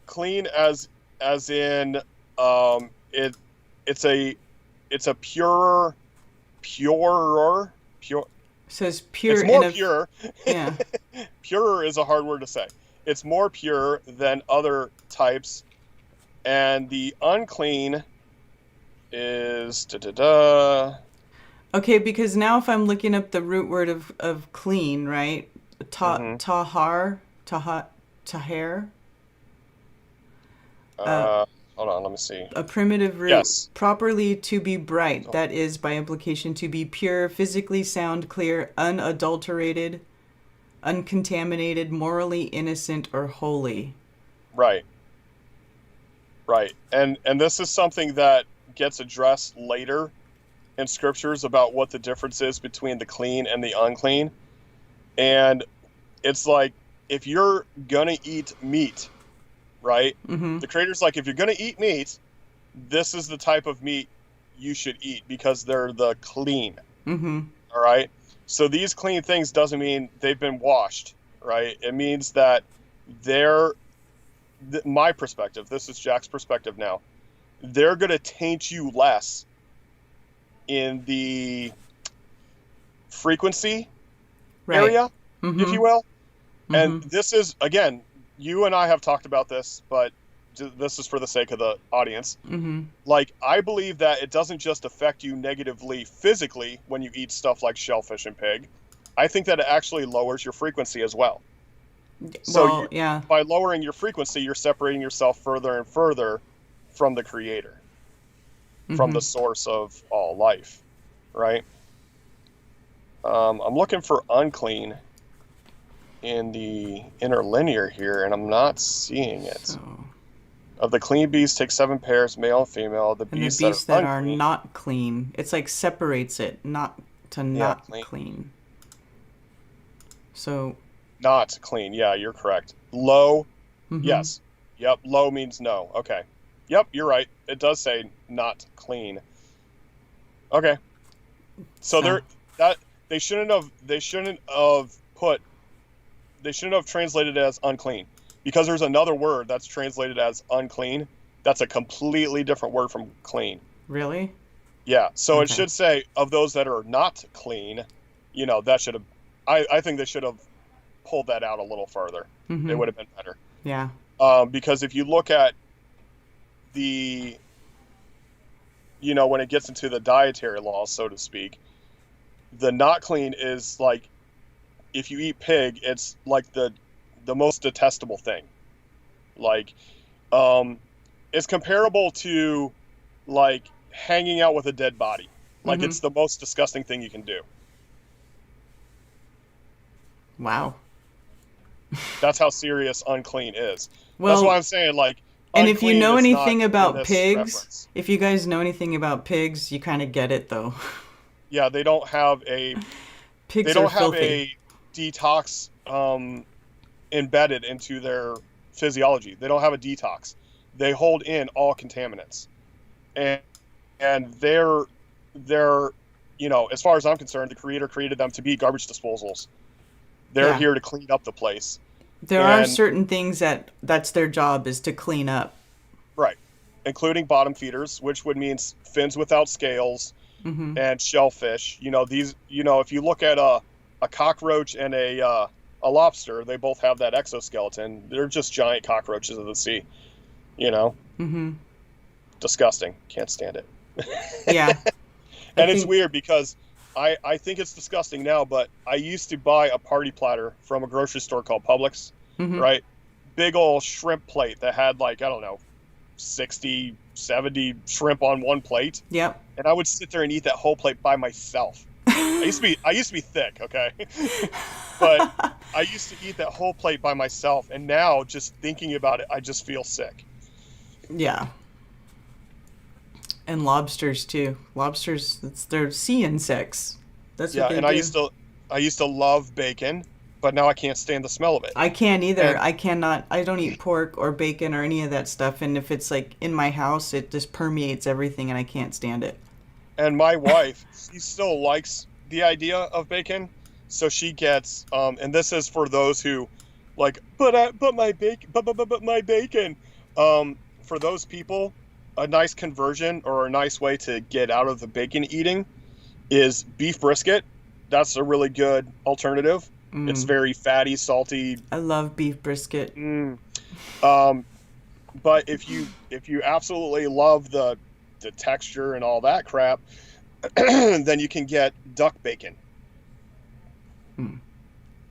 clean as in it's a purer. It says pure. It's more pure. Yeah. Purer is a hard word to say. It's more pure than other types, and the unclean is Okay, because now if I'm looking up the root word of clean, right? Tahar. Hold on, let me see. A primitive root. Yes. Properly to be bright, that is, by implication, to be pure, physically sound, clear, unadulterated, uncontaminated, morally innocent, or holy. Right. And this is something that gets addressed later in scriptures about what the difference is between the clean and the unclean. And it's like, if you're gonna eat meat, right? Mm-hmm. The Creator's like, if you're gonna eat meat, this is the type of meat you should eat because they're the clean. Mm-hmm. All right. So these clean things doesn't mean they've been washed, right? It means that my perspective, this is Jack's perspective now, they're going to taint you less in the frequency area, Mm-hmm. if you will. Mm-hmm. And this is, again, you and I have talked about this, but this is for the sake of the audience. Mm-hmm. Like, I believe that it doesn't just affect you negatively physically when you eat stuff like shellfish and pig. I think that it actually lowers your frequency as well. So Well, yeah. by lowering your frequency, you're separating yourself further and further from the creator, from the source of all life, right? I'm looking for unclean in the interlinear here, and I'm not seeing it. So, Of the clean beasts, take 7 pairs, male and female. The and the beasts, beasts that that are are unclean, not clean, it's like separates it, not to not clean. So, not clean. Yeah, you're correct. Low, mhm. yes. Yep, low means no. Okay. Yep, you're right. It does say not clean. Okay. So they shouldn't have translated it as unclean, because there's another word that's translated as unclean. That's a completely different word from clean. Really? Yeah. So Okay. It should say of those that are not clean, that should have, I think they should have pulled that out a little further. Mhm. It would have been better. Yeah. Because if you look at the, when it gets into the dietary laws, so to speak, the not clean is like, if you eat pig, it's like the most detestable thing. Like, it's comparable to like hanging out with a dead body. Like, it's the most disgusting thing you can do. Wow. That's how serious unclean is. Well, that's why I'm saying, like, and if you unclean know is anything not in about this pigs, reference. if you guys know anything about pigs, you kind of get it, though. Yeah, they don't have a Pigs they don't are have filthy. a detox embedded into their physiology. They don't have a detox. They hold in all contaminants, and they're as far as I'm concerned, the creator created them to be garbage disposals. They're Yeah. here to clean up the place. There are and- certain things that's their job, is to clean up. Right, including bottom feeders, which would mean fins without scales, Hmm. and shellfish. These. If you look at a cockroach and a lobster, they both have that exoskeleton. They're just giant cockroaches of the sea. Hmm. Disgusting. Can't stand it. Yeah. And I it's think- weird because I think it's disgusting now, but I used to buy a party platter from a grocery store called Publix, Mhm. right? Big old shrimp plate that had, like, I don't know, 60, 70 shrimp on one plate. Yep. And I would sit there and eat that whole plate by myself. I used to be thick, okay? But I used to eat that whole plate by myself, and now just thinking about it, I just feel sick. Yeah. And lobsters too. Lobsters, they're sea insects. That's Yeah, what they and do. I used to love bacon, but now I can't stand the smell of it. I can't either. And- I cannot. I don't eat pork or bacon or any of that stuff. And if it's like in my house, it just permeates everything, and I can't stand it. And my wife, she still likes the idea of bacon, so she gets and this is for those who like, but my bacon. For those people, a nice conversion or a nice way to get out of the bacon eating is beef brisket. That's a really good alternative. It's very fatty, salty. I love beef brisket. But if you absolutely love the texture and all that crap, then you can get duck bacon.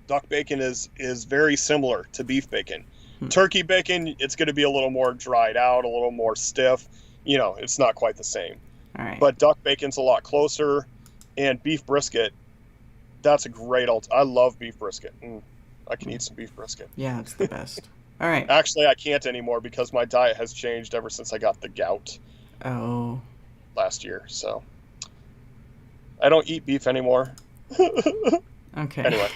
Duck bacon is very similar to beef bacon. Turkey bacon, it's going to be a little more dried out, a little more stiff. It's not quite the same. All right. But duck bacon's a lot closer, and beef brisket, that's a great I love beef brisket. I can eat some beef brisket. Yeah, it's the best. All right. Actually, I can't anymore because my diet has changed ever since I got the gout Oh. last year. So I don't eat beef anymore. Okay. Anyway,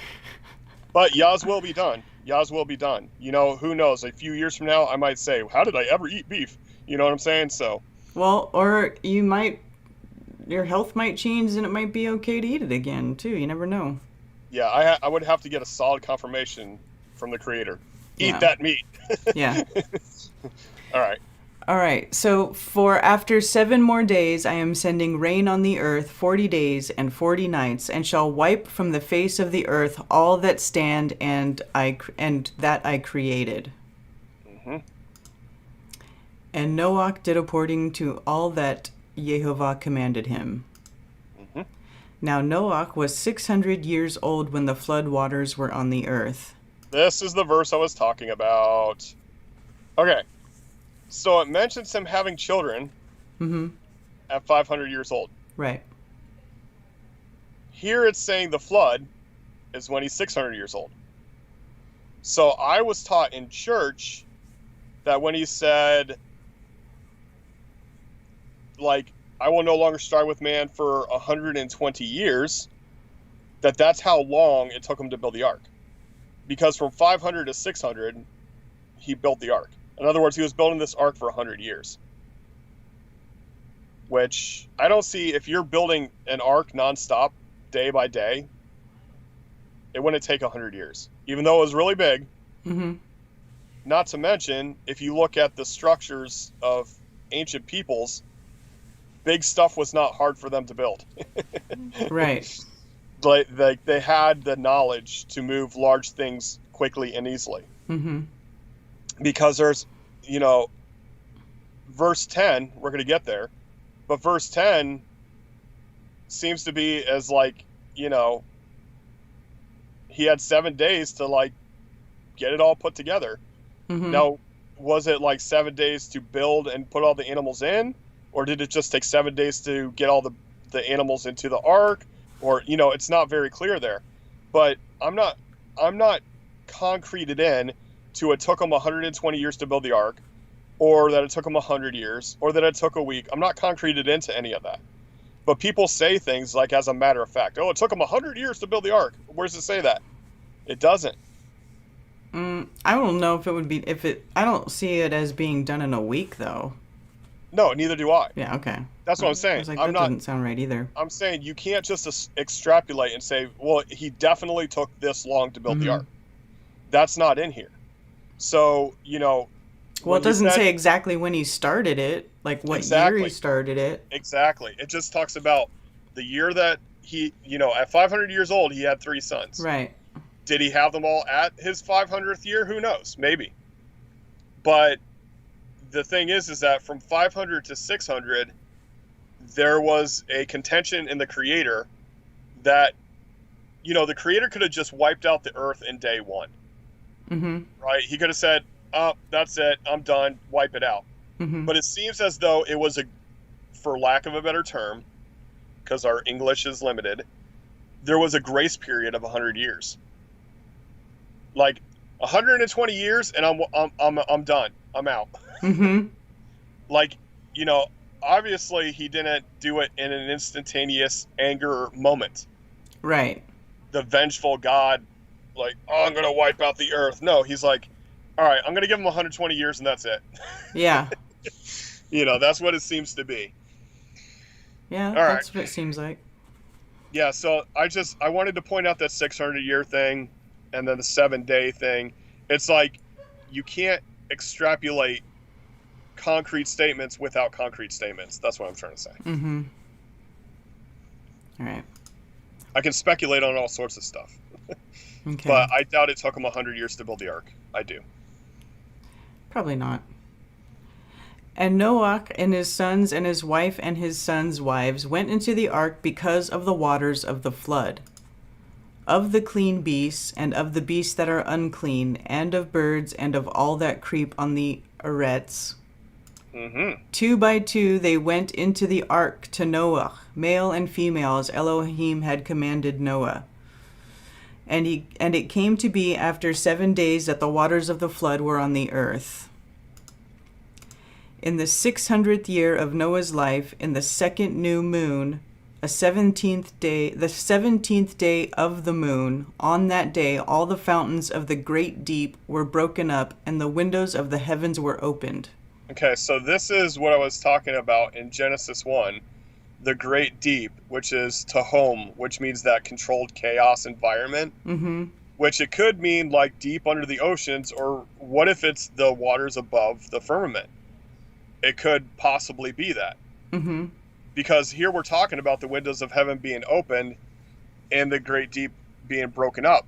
but Yaz will be done. Yaz will be done. Who knows? A few years from now, I might say, how did I ever eat beef? You know what I'm saying? So, Well, or your health might change, and it might be okay to eat it again too. You never know. yeah, I would have to get a solid confirmation from the creator. Eat Yeah. that meat. Yeah. All right. All right. So for after 7 more days, I am sending rain on the earth 40 days and 40 nights, and shall wipe from the face of the earth all that stand and that I created. Mm-hmm. And Noach did according to all that Jehovah commanded him. Mm-hmm. Now Noach was 600 years old when the flood waters were on the earth. This is the verse I was talking about. Okay. So it mentions him having children Mm-hmm. at 500 years old. Right. Here it's saying the flood is when he's 600 years old. So I was taught in church that when he said, like, I will no longer strive with man for 120 years, that's how long it took him to build the ark. Because from 500 to 600, he built the ark. In other words, he was building this ark for 100 years. Which I don't see, if you're building an ark nonstop, day by day, it wouldn't take 100 years. Even though it was really big. Mm-hmm. Not to mention, if you look at the structures of ancient peoples, big stuff was not hard for them to build. Right. Like they had the knowledge to move large things quickly and easily. Mm-hmm. Because there's, verse 10, we're going to get there, but verse 10 seems to be as like, he had 7 days to like get it all put together. Mm-hmm. Now, was it like 7 days to build and put all the animals in? Or did it just take 7 days to get all the animals into the ark? Or, it's not very clear there. But I'm not concreted in to it took them 120 years to build the ark, or that it took them 100 years, or that it took a week. I'm not concreted into any of that. But people say things like as a matter of fact, oh, it took them 100 years to build the ark. Where does it say that? It doesn't. I don't know if it would be, I don't see it as being done in a week, though. No, neither do I. Yeah, okay. That's what I'm saying. I was like, that doesn't sound right either. I'm saying you can't just extrapolate and say, well, he definitely took this long to build the ark. That's not in here. So, well, it doesn't say exactly when he started it, like what year he started it. Exactly. It just talks about the year that he, at 500 years old, he had 3 sons. Right. Did he have them all at his 500th year? Who knows? Maybe. But the thing is that from 500 to 600, there was a contention in the Creator that, the Creator could have just wiped out the earth in day 1. Mm-hmm. Right? He could have said, oh, that's it. I'm done. Wipe it out. Mm-hmm. But it seems as though it was for lack of a better term, because our English is limited, there was a grace period of 100 years. Like 120 years and I'm done. I'm out. Mm-hmm. Like, obviously he didn't do it in an instantaneous anger moment. Right. The vengeful God, like, oh, I'm going to wipe out the earth. No, he's like, all right, I'm going to give him 120 years and that's it. Yeah. That's what it seems to be. Yeah, all that's right. what it seems like. Yeah, so I wanted to point out that 600-year thing and then the 7-day thing. It's like you can't extrapolate concrete statements without concrete statements. That's what I'm trying to say. Mm-hmm. All right. I can speculate on all sorts of stuff. Okay. But I doubt it took him 100 years to build the ark. I do. Probably not. And Noach and his sons and his wife and his sons' wives went into the ark because of the waters of the flood, of the clean beasts and of the beasts that are unclean, and of birds and of all that creep on the arets. Mm-hmm. 2 by 2 they went into the ark to Noah, male and female, as Elohim had commanded Noah. And it came to be after 7 days that the waters of the flood were on the earth. In the 600th year of Noah's life, in the second new moon, the 17th day of the moon, on that day all the fountains of the great deep were broken up, and the windows of the heavens were opened. Okay, so this is what I was talking about in Genesis 1, the great deep, which is Tehom, which means that controlled chaos environment, Mm-hmm. which it could mean like deep under the oceans, or what if it's the waters above the firmament? It could possibly be that. Mm-hmm. Because here we're talking about the windows of heaven being opened and the great deep being broken up.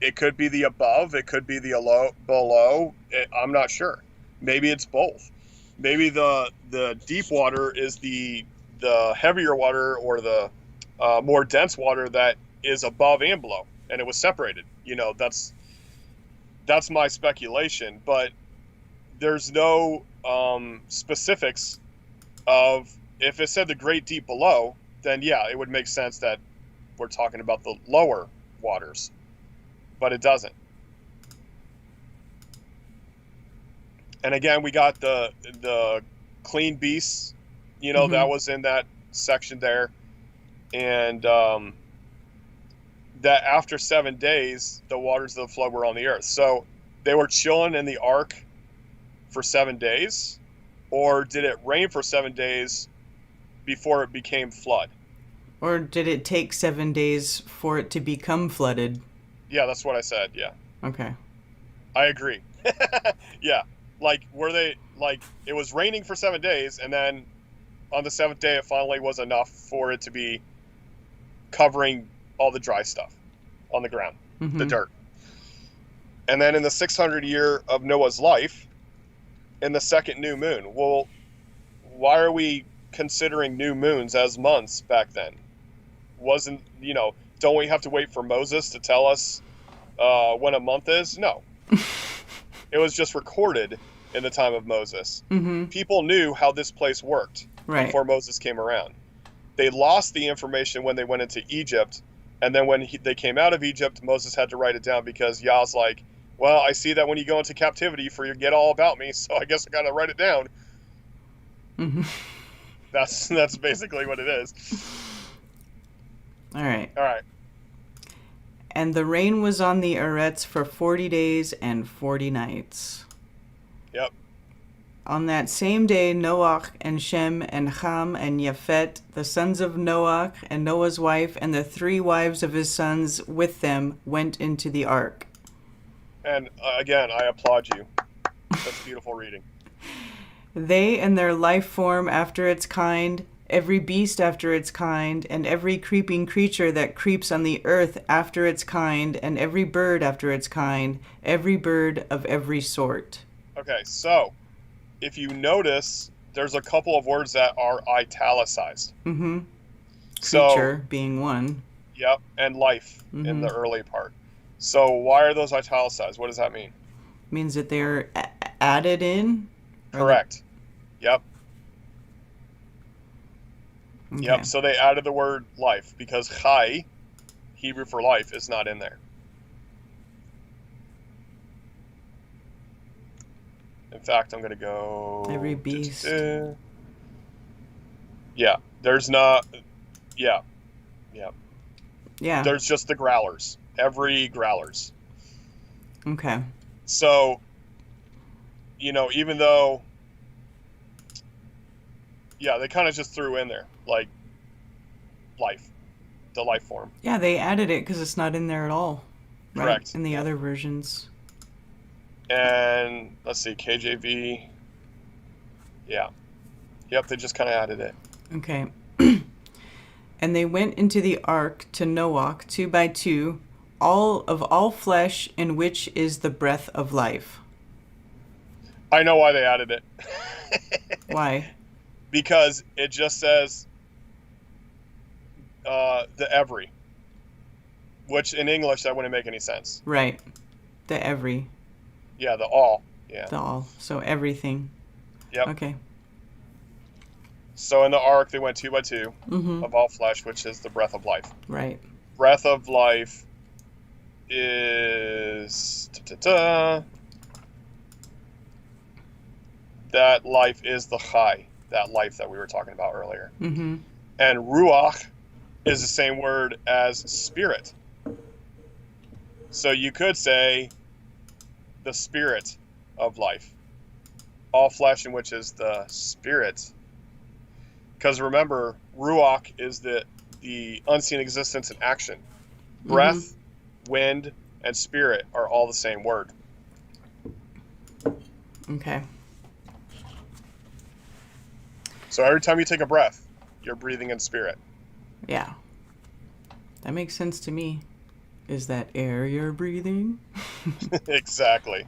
It could be the above. It could be the below. I'm not sure. Maybe it's both. Maybe the deep water is the heavier water, or the more dense water that is above and below, and it was separated. That's my speculation, but there's no specifics of, if it said the great deep below, then yeah, it would make sense that we're talking about the lower waters, but it doesn't. And again, we got the clean beasts, that was in that section there. And that after 7 days, the waters of the flood were on the earth. So they were chilling in the ark for 7 days, or did it rain for 7 days before it became flood? Or did it take 7 days for it to become flooded? Yeah, that's what I said. Yeah. Okay. I agree. Yeah. Were they, it was raining for 7 days, and then on the 7th day, it finally was enough for it to be covering all the dry stuff on the ground, the dirt. And then in the 600th year of Noah's life, in the second new moon. Well, why are we considering new moons as months back then? Don't we have to wait for Moses to tell us when a month is? No. It was just recorded in the time of Moses. People knew how this place worked before Moses came around. They lost the information when they went into Egypt, and then when they came out of Egypt, Moses had to write it down, because Yah's like, well, I see that when you go into captivity, you forget all about me, so I guess I gotta write it down. That's basically what it is. All right. And the rain was on the Eretz for 40 days and 40 nights. Yep. On that same day, Noach and Shem and Ham and Japhet, the sons of Noach, and Noah's wife, and the 3 wives of his sons with them, went into the ark. And again, I applaud you. That's beautiful reading. They and their life form after its kind, every beast after its kind, and every creeping creature that creeps on the earth after its kind, and every bird after its kind, every bird of every sort. Okay, so if you notice, there's a couple of words that are italicized. Creature being one. Yep, and life in the early part. So why are those italicized? What does that mean? Means that they're added in? Correct. Yep. Okay. Yep, so they added the word life, because chai, Hebrew for life, is not in there. In fact, I'm going to go... Every beast. Yeah, there's not... Yeah. There's just the growlers. Every growlers. Okay. So, even though... Yeah, they kind of just threw in there, life. The life form. Yeah, they added it because it's not in there at all. Right? Correct. In the other versions. And let's see, KJV. Yeah. Yep, they just kind of added it. Okay. And they went into the ark to Noach 2 by 2, all flesh, in which is the breath of life. I know why they added it. Why? Because it just says the every, which in English that wouldn't make any sense. Right. The every. Yeah, the all. Yeah. The all. So everything. Yep. Okay. So in the ark, they went 2 by 2 of all flesh, which is the breath of life. Right. Breath of life is... That life is the chai, that life that we were talking about earlier. And ruach is the same word as spirit. So you could say the spirit of life. All flesh, in which is the spirit. Because remember, ruach is the unseen existence in action. Breath, wind, and spirit are all the same word. Okay. So every time you take a breath, you're breathing in spirit. Yeah. That makes sense to me. Is that air you're breathing? Exactly.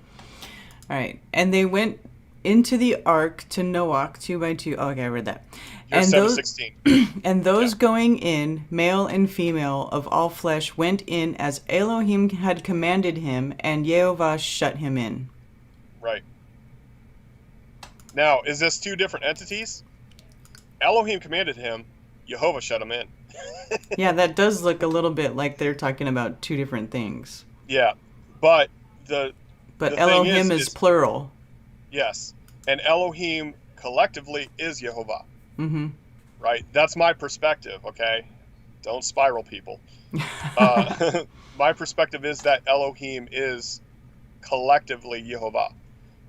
All right. And they went into the ark to Noah 2 by 2. Oh, okay, I read that. You're And those 7:16. and those going in, male and female of all flesh, went in as Elohim had commanded him, and Jehovah shut him in. Right. Now, is this two different entities? Elohim commanded him, Jehovah shut him in. Yeah, that does look a little bit like they're talking about two different things. Yeah, but the thing Elohim is plural. Yes, and Elohim collectively is Jehovah. Mm-hmm. Right? That's my perspective, okay? Don't spiral, people. My perspective is that Elohim is collectively Jehovah.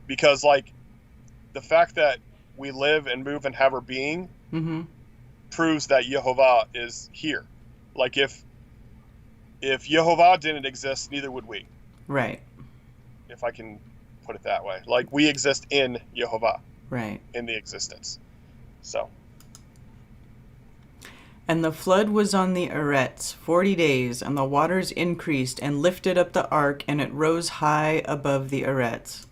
Because, like, the fact that we live and move and have our being Mm-hmm. proves that Jehovah is here. Like, if Jehovah didn't exist, neither would we. Right. If I can put it that way. Like, we exist in Jehovah. Right. In the existence. So. And the flood was on the Eretz 40 days, and the waters increased and lifted up the ark, and it rose high above the Eretz.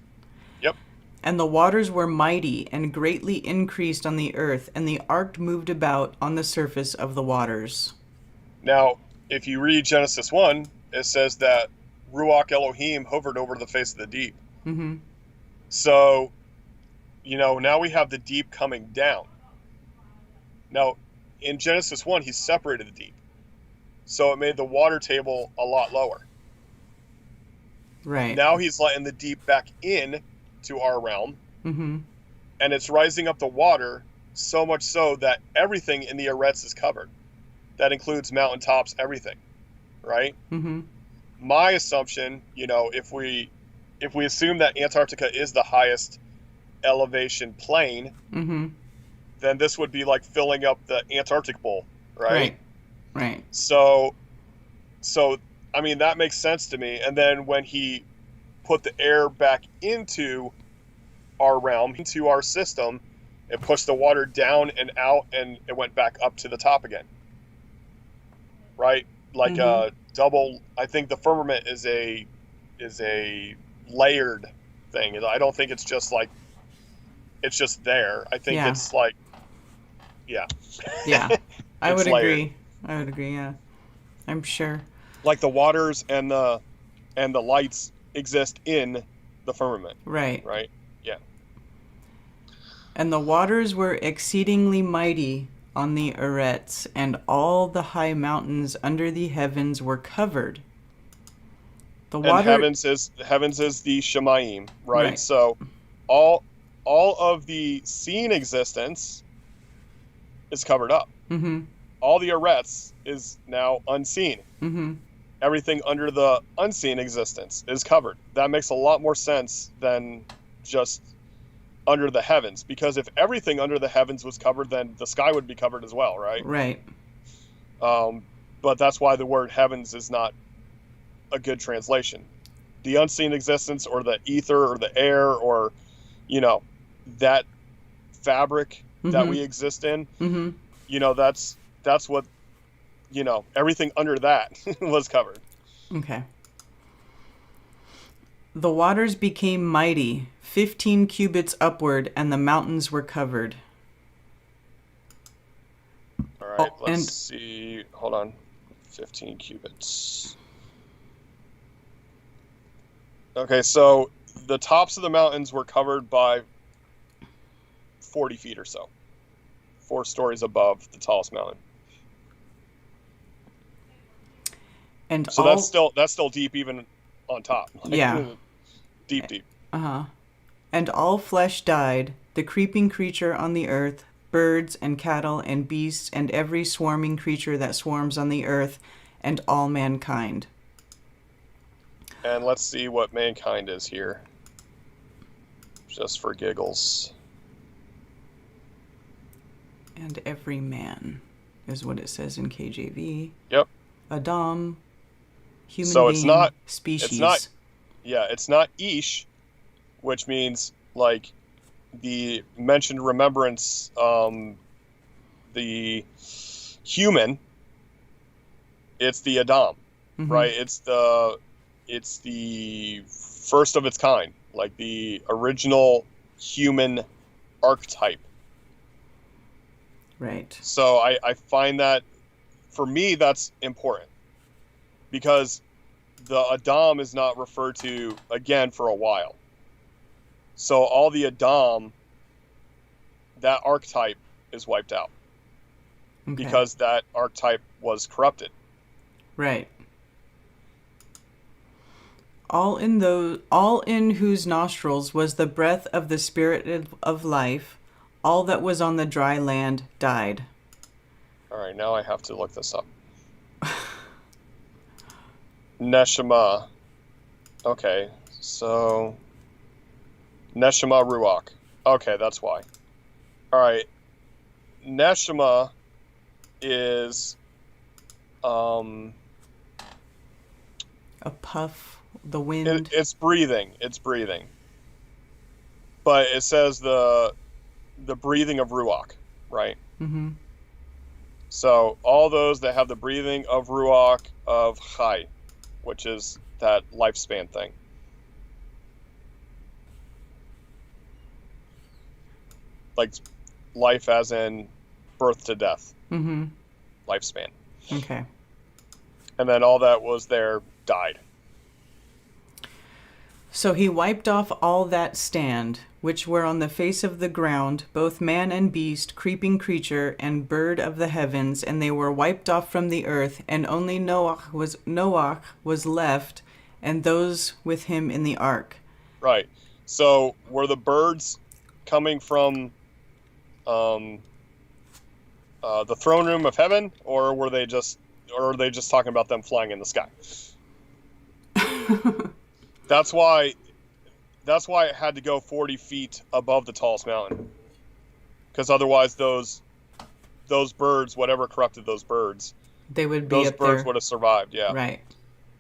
Yep. And the waters were mighty and greatly increased on the earth, and the ark moved about on the surface of the waters. Now, if you read Genesis 1, it says that Ruach Elohim hovered over the face of the deep. Mm-hmm. So, now we have the deep coming down. Now, in Genesis 1, he separated the deep. So it made the water table a lot lower. Right. Now he's letting the deep back in to our realm. Mm-hmm. And it's rising up the water so much so that everything in the Eretz is covered. That includes mountaintops, everything. Right? Mm-hmm. My assumption, if we assume that Antarctica is the highest elevation plane, Mm-hmm. then this would be like filling up the Antarctic Bowl, right? Right. So I mean, that makes sense to me. And then when he put the air back into our realm, into our system, it pushed the water down and out, and it went back up to the top again. Right? Like a double. I think the firmament is a layered thing. I don't think it's just like it's just there. I think it's like, yeah. Yeah, I would layered. agree. I would agree. Yeah, I'm sure. Like the waters and the lights exist in the firmament. Right. Right. Yeah. And the waters were exceedingly mighty on the Eretz, and all the high mountains under the heavens were covered. The water. And heavens is the Shemayim, right? Right. So, all of the seen existence is covered up. Mm-hmm. All the Eretz is now unseen. Mm-hmm. Everything under the unseen existence is covered. That makes a lot more sense than just under the heavens, because if everything under the heavens was covered, then the sky would be covered as well, right? Right. But that's why the word heavens is not a good translation. The unseen existence, or the ether, or the air, or that fabric that we exist in, that's what everything under that was covered. Okay. The waters became mighty, 15 cubits upward, and the mountains were covered. All right, Oh, let's and- see. Hold on. 15 cubits. Okay, so the tops of the mountains were covered by 40 feet or so. 4 stories above the tallest mountain. And So all, that's still deep even on top. Yeah. Deep. Uh-huh. And all flesh died, the creeping creature on the earth, birds and cattle and beasts and every swarming creature that swarms on the earth, and all mankind. And let's see what mankind is here. Just for giggles. And every man is what it says in KJV. Yep. Adam, human So being, it's not- species. it's not- Yeah, it's not Ish, which means like the mentioned remembrance, the human. It's the Adam. right? It's the first of its kind, like the original human archetype. Right. So I find that, for me, that's important, because the Adam is not referred to again for a while. So all the Adam, that archetype is wiped out, because that archetype was corrupted. Right. All in whose nostrils was the breath of the spirit of life, all that was on the dry land died. All right, now I have to look this up. Neshama. Okay, so Neshama Ruach. Okay, that's why. All right, Neshama is A puff, the wind. it's breathing. It's breathing. But it says the breathing of Ruach, right? Mm-hmm. So all those that have the breathing of Ruach of Chai, which is that lifespan thing. Like life as in birth to death. Mm-hmm. Lifespan. Okay. And then all that was there died. So he wiped off all that stand, which were on the face of the ground, both man and beast, creeping creature, and bird of the heavens, and they were wiped off from the earth, and only Noah was left, and those with him in the ark. Right. So were the birds coming from the throne room of heaven, or were they just talking about them flying in the sky? That's why it had to go 40 feet above the tallest mountain, because otherwise those birds, whatever corrupted those birds, They would be those up birds there. would have survived. Yeah. Right.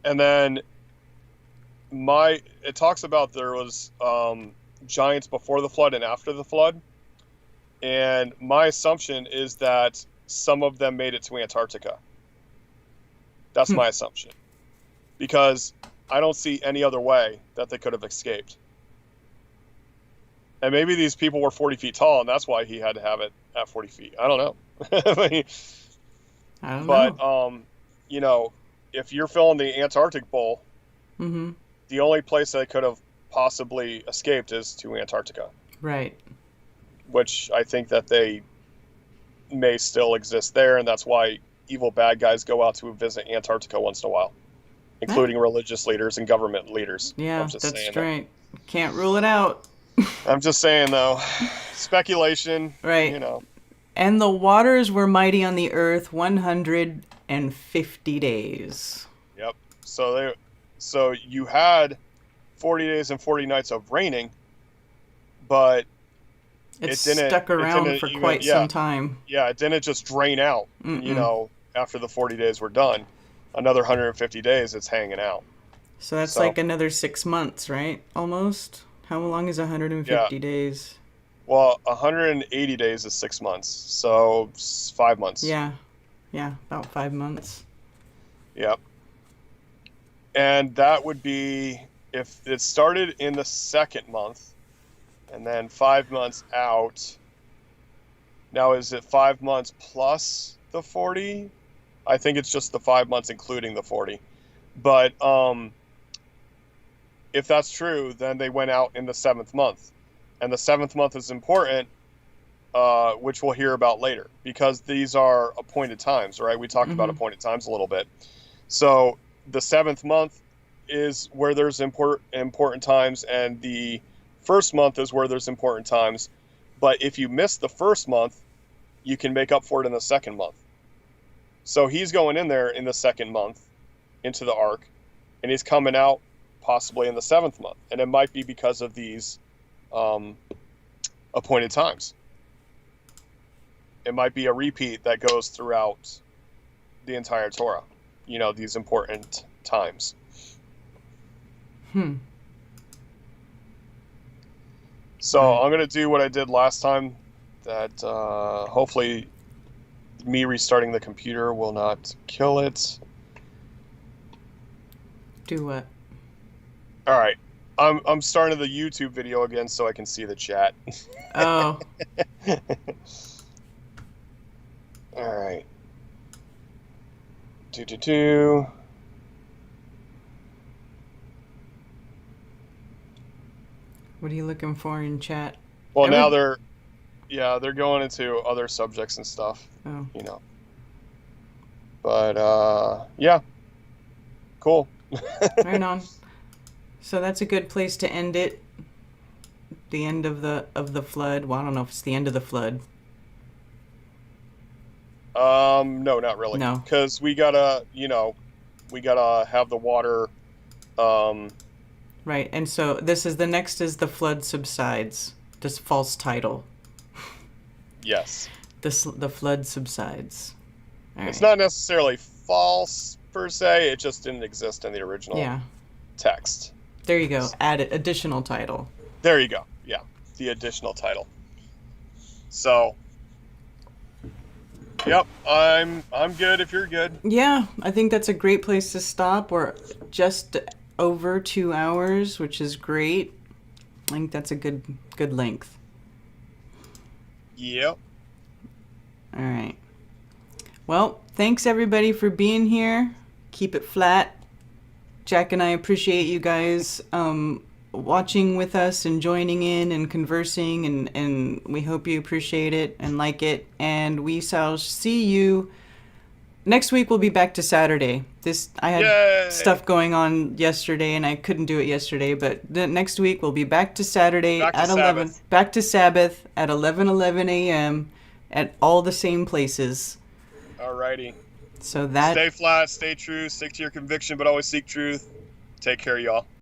And then it talks about there was giants before the flood and after the flood, and my assumption is that some of them made it to Antarctica. That's my assumption, because I don't see any other way that they could have escaped. And maybe these people were 40 feet tall, and that's why he had to have it at 40 feet. I don't know. I don't know. But, if you're filling the Antarctic Bowl, Mm-hmm. the only place they could have possibly escaped is to Antarctica, Right. which I think that they may still exist there, and that's why evil bad guys go out to visit Antarctica once in a while, including religious leaders and government leaders. Yeah, I'm just that's saying right. Can't rule it out. I'm just saying, though, speculation. Right. And the waters were mighty on the earth 150 days. Yep. So you had 40 days and 40 nights of raining, but It didn't stuck around didn't for even- quite some time. yeah, it didn't just drain out. Mm-mm. After the 40 days were done, another 150 days it's hanging out. So that's like another 6 months, right? Almost. How long is 150 days? Well, 180 days is 6 months, so 5 months. Yeah. Yeah, about 5 months. Yep. And that would be if it started in the second month and then 5 months out. Now, is it 5 months plus the 40? I think it's just the 5 months including the 40. But if that's true, then they went out in the 7th month. And the 7th month is important, which we'll hear about later, because these are appointed times, right? We talked about appointed times a little bit. So the 7th month is where there's important times, and the 1st month is where there's important times. But if you miss the 1st month, you can make up for it in the 2nd month. So he's going in there in the 2nd month into the ark, and he's coming out possibly in the 7th month. And it might be because of these appointed times. It might be a repeat that goes throughout the entire Torah, these important times. So I'm going to do what I did last time, that hopefully me restarting the computer will not kill it. Do what? All right. I'm starting the YouTube video again so I can see the chat. Oh. All right. Do. What are you looking for in chat? Well, now they're going into other subjects and stuff. Oh. You know. But yeah. Cool. Right on. So that's a good place to end it. The end of the flood. Well, I don't know if it's the end of the flood. No, not really. No. Because we gotta have the water. Right, and so the next is the flood subsides. This false title. Yes. The flood subsides. All It's right. not necessarily false per se. It just didn't exist in the original text. There you go. Add it. Additional title. There you go. Yeah, the additional title. So, yep, I'm good if you're good. Yeah, I think that's a great place to stop. We're just over 2 hours, which is great. I think that's a good length. Yep. All right. Well, thanks everybody for being here. Keep it flat. Jack and I appreciate you guys watching with us and joining in and conversing, and we hope you appreciate it and like it. And we shall see you next week. We'll be back to Saturday. I had Yay! stuff going on yesterday and I couldn't do it yesterday, but next week we'll be back to Saturday Back to at 11. Sabbath. Back to Sabbath at 11 a.m. at all the same places. Alrighty. So that Stay flat, stay true, stick to your conviction, but always seek truth. Take care, y'all.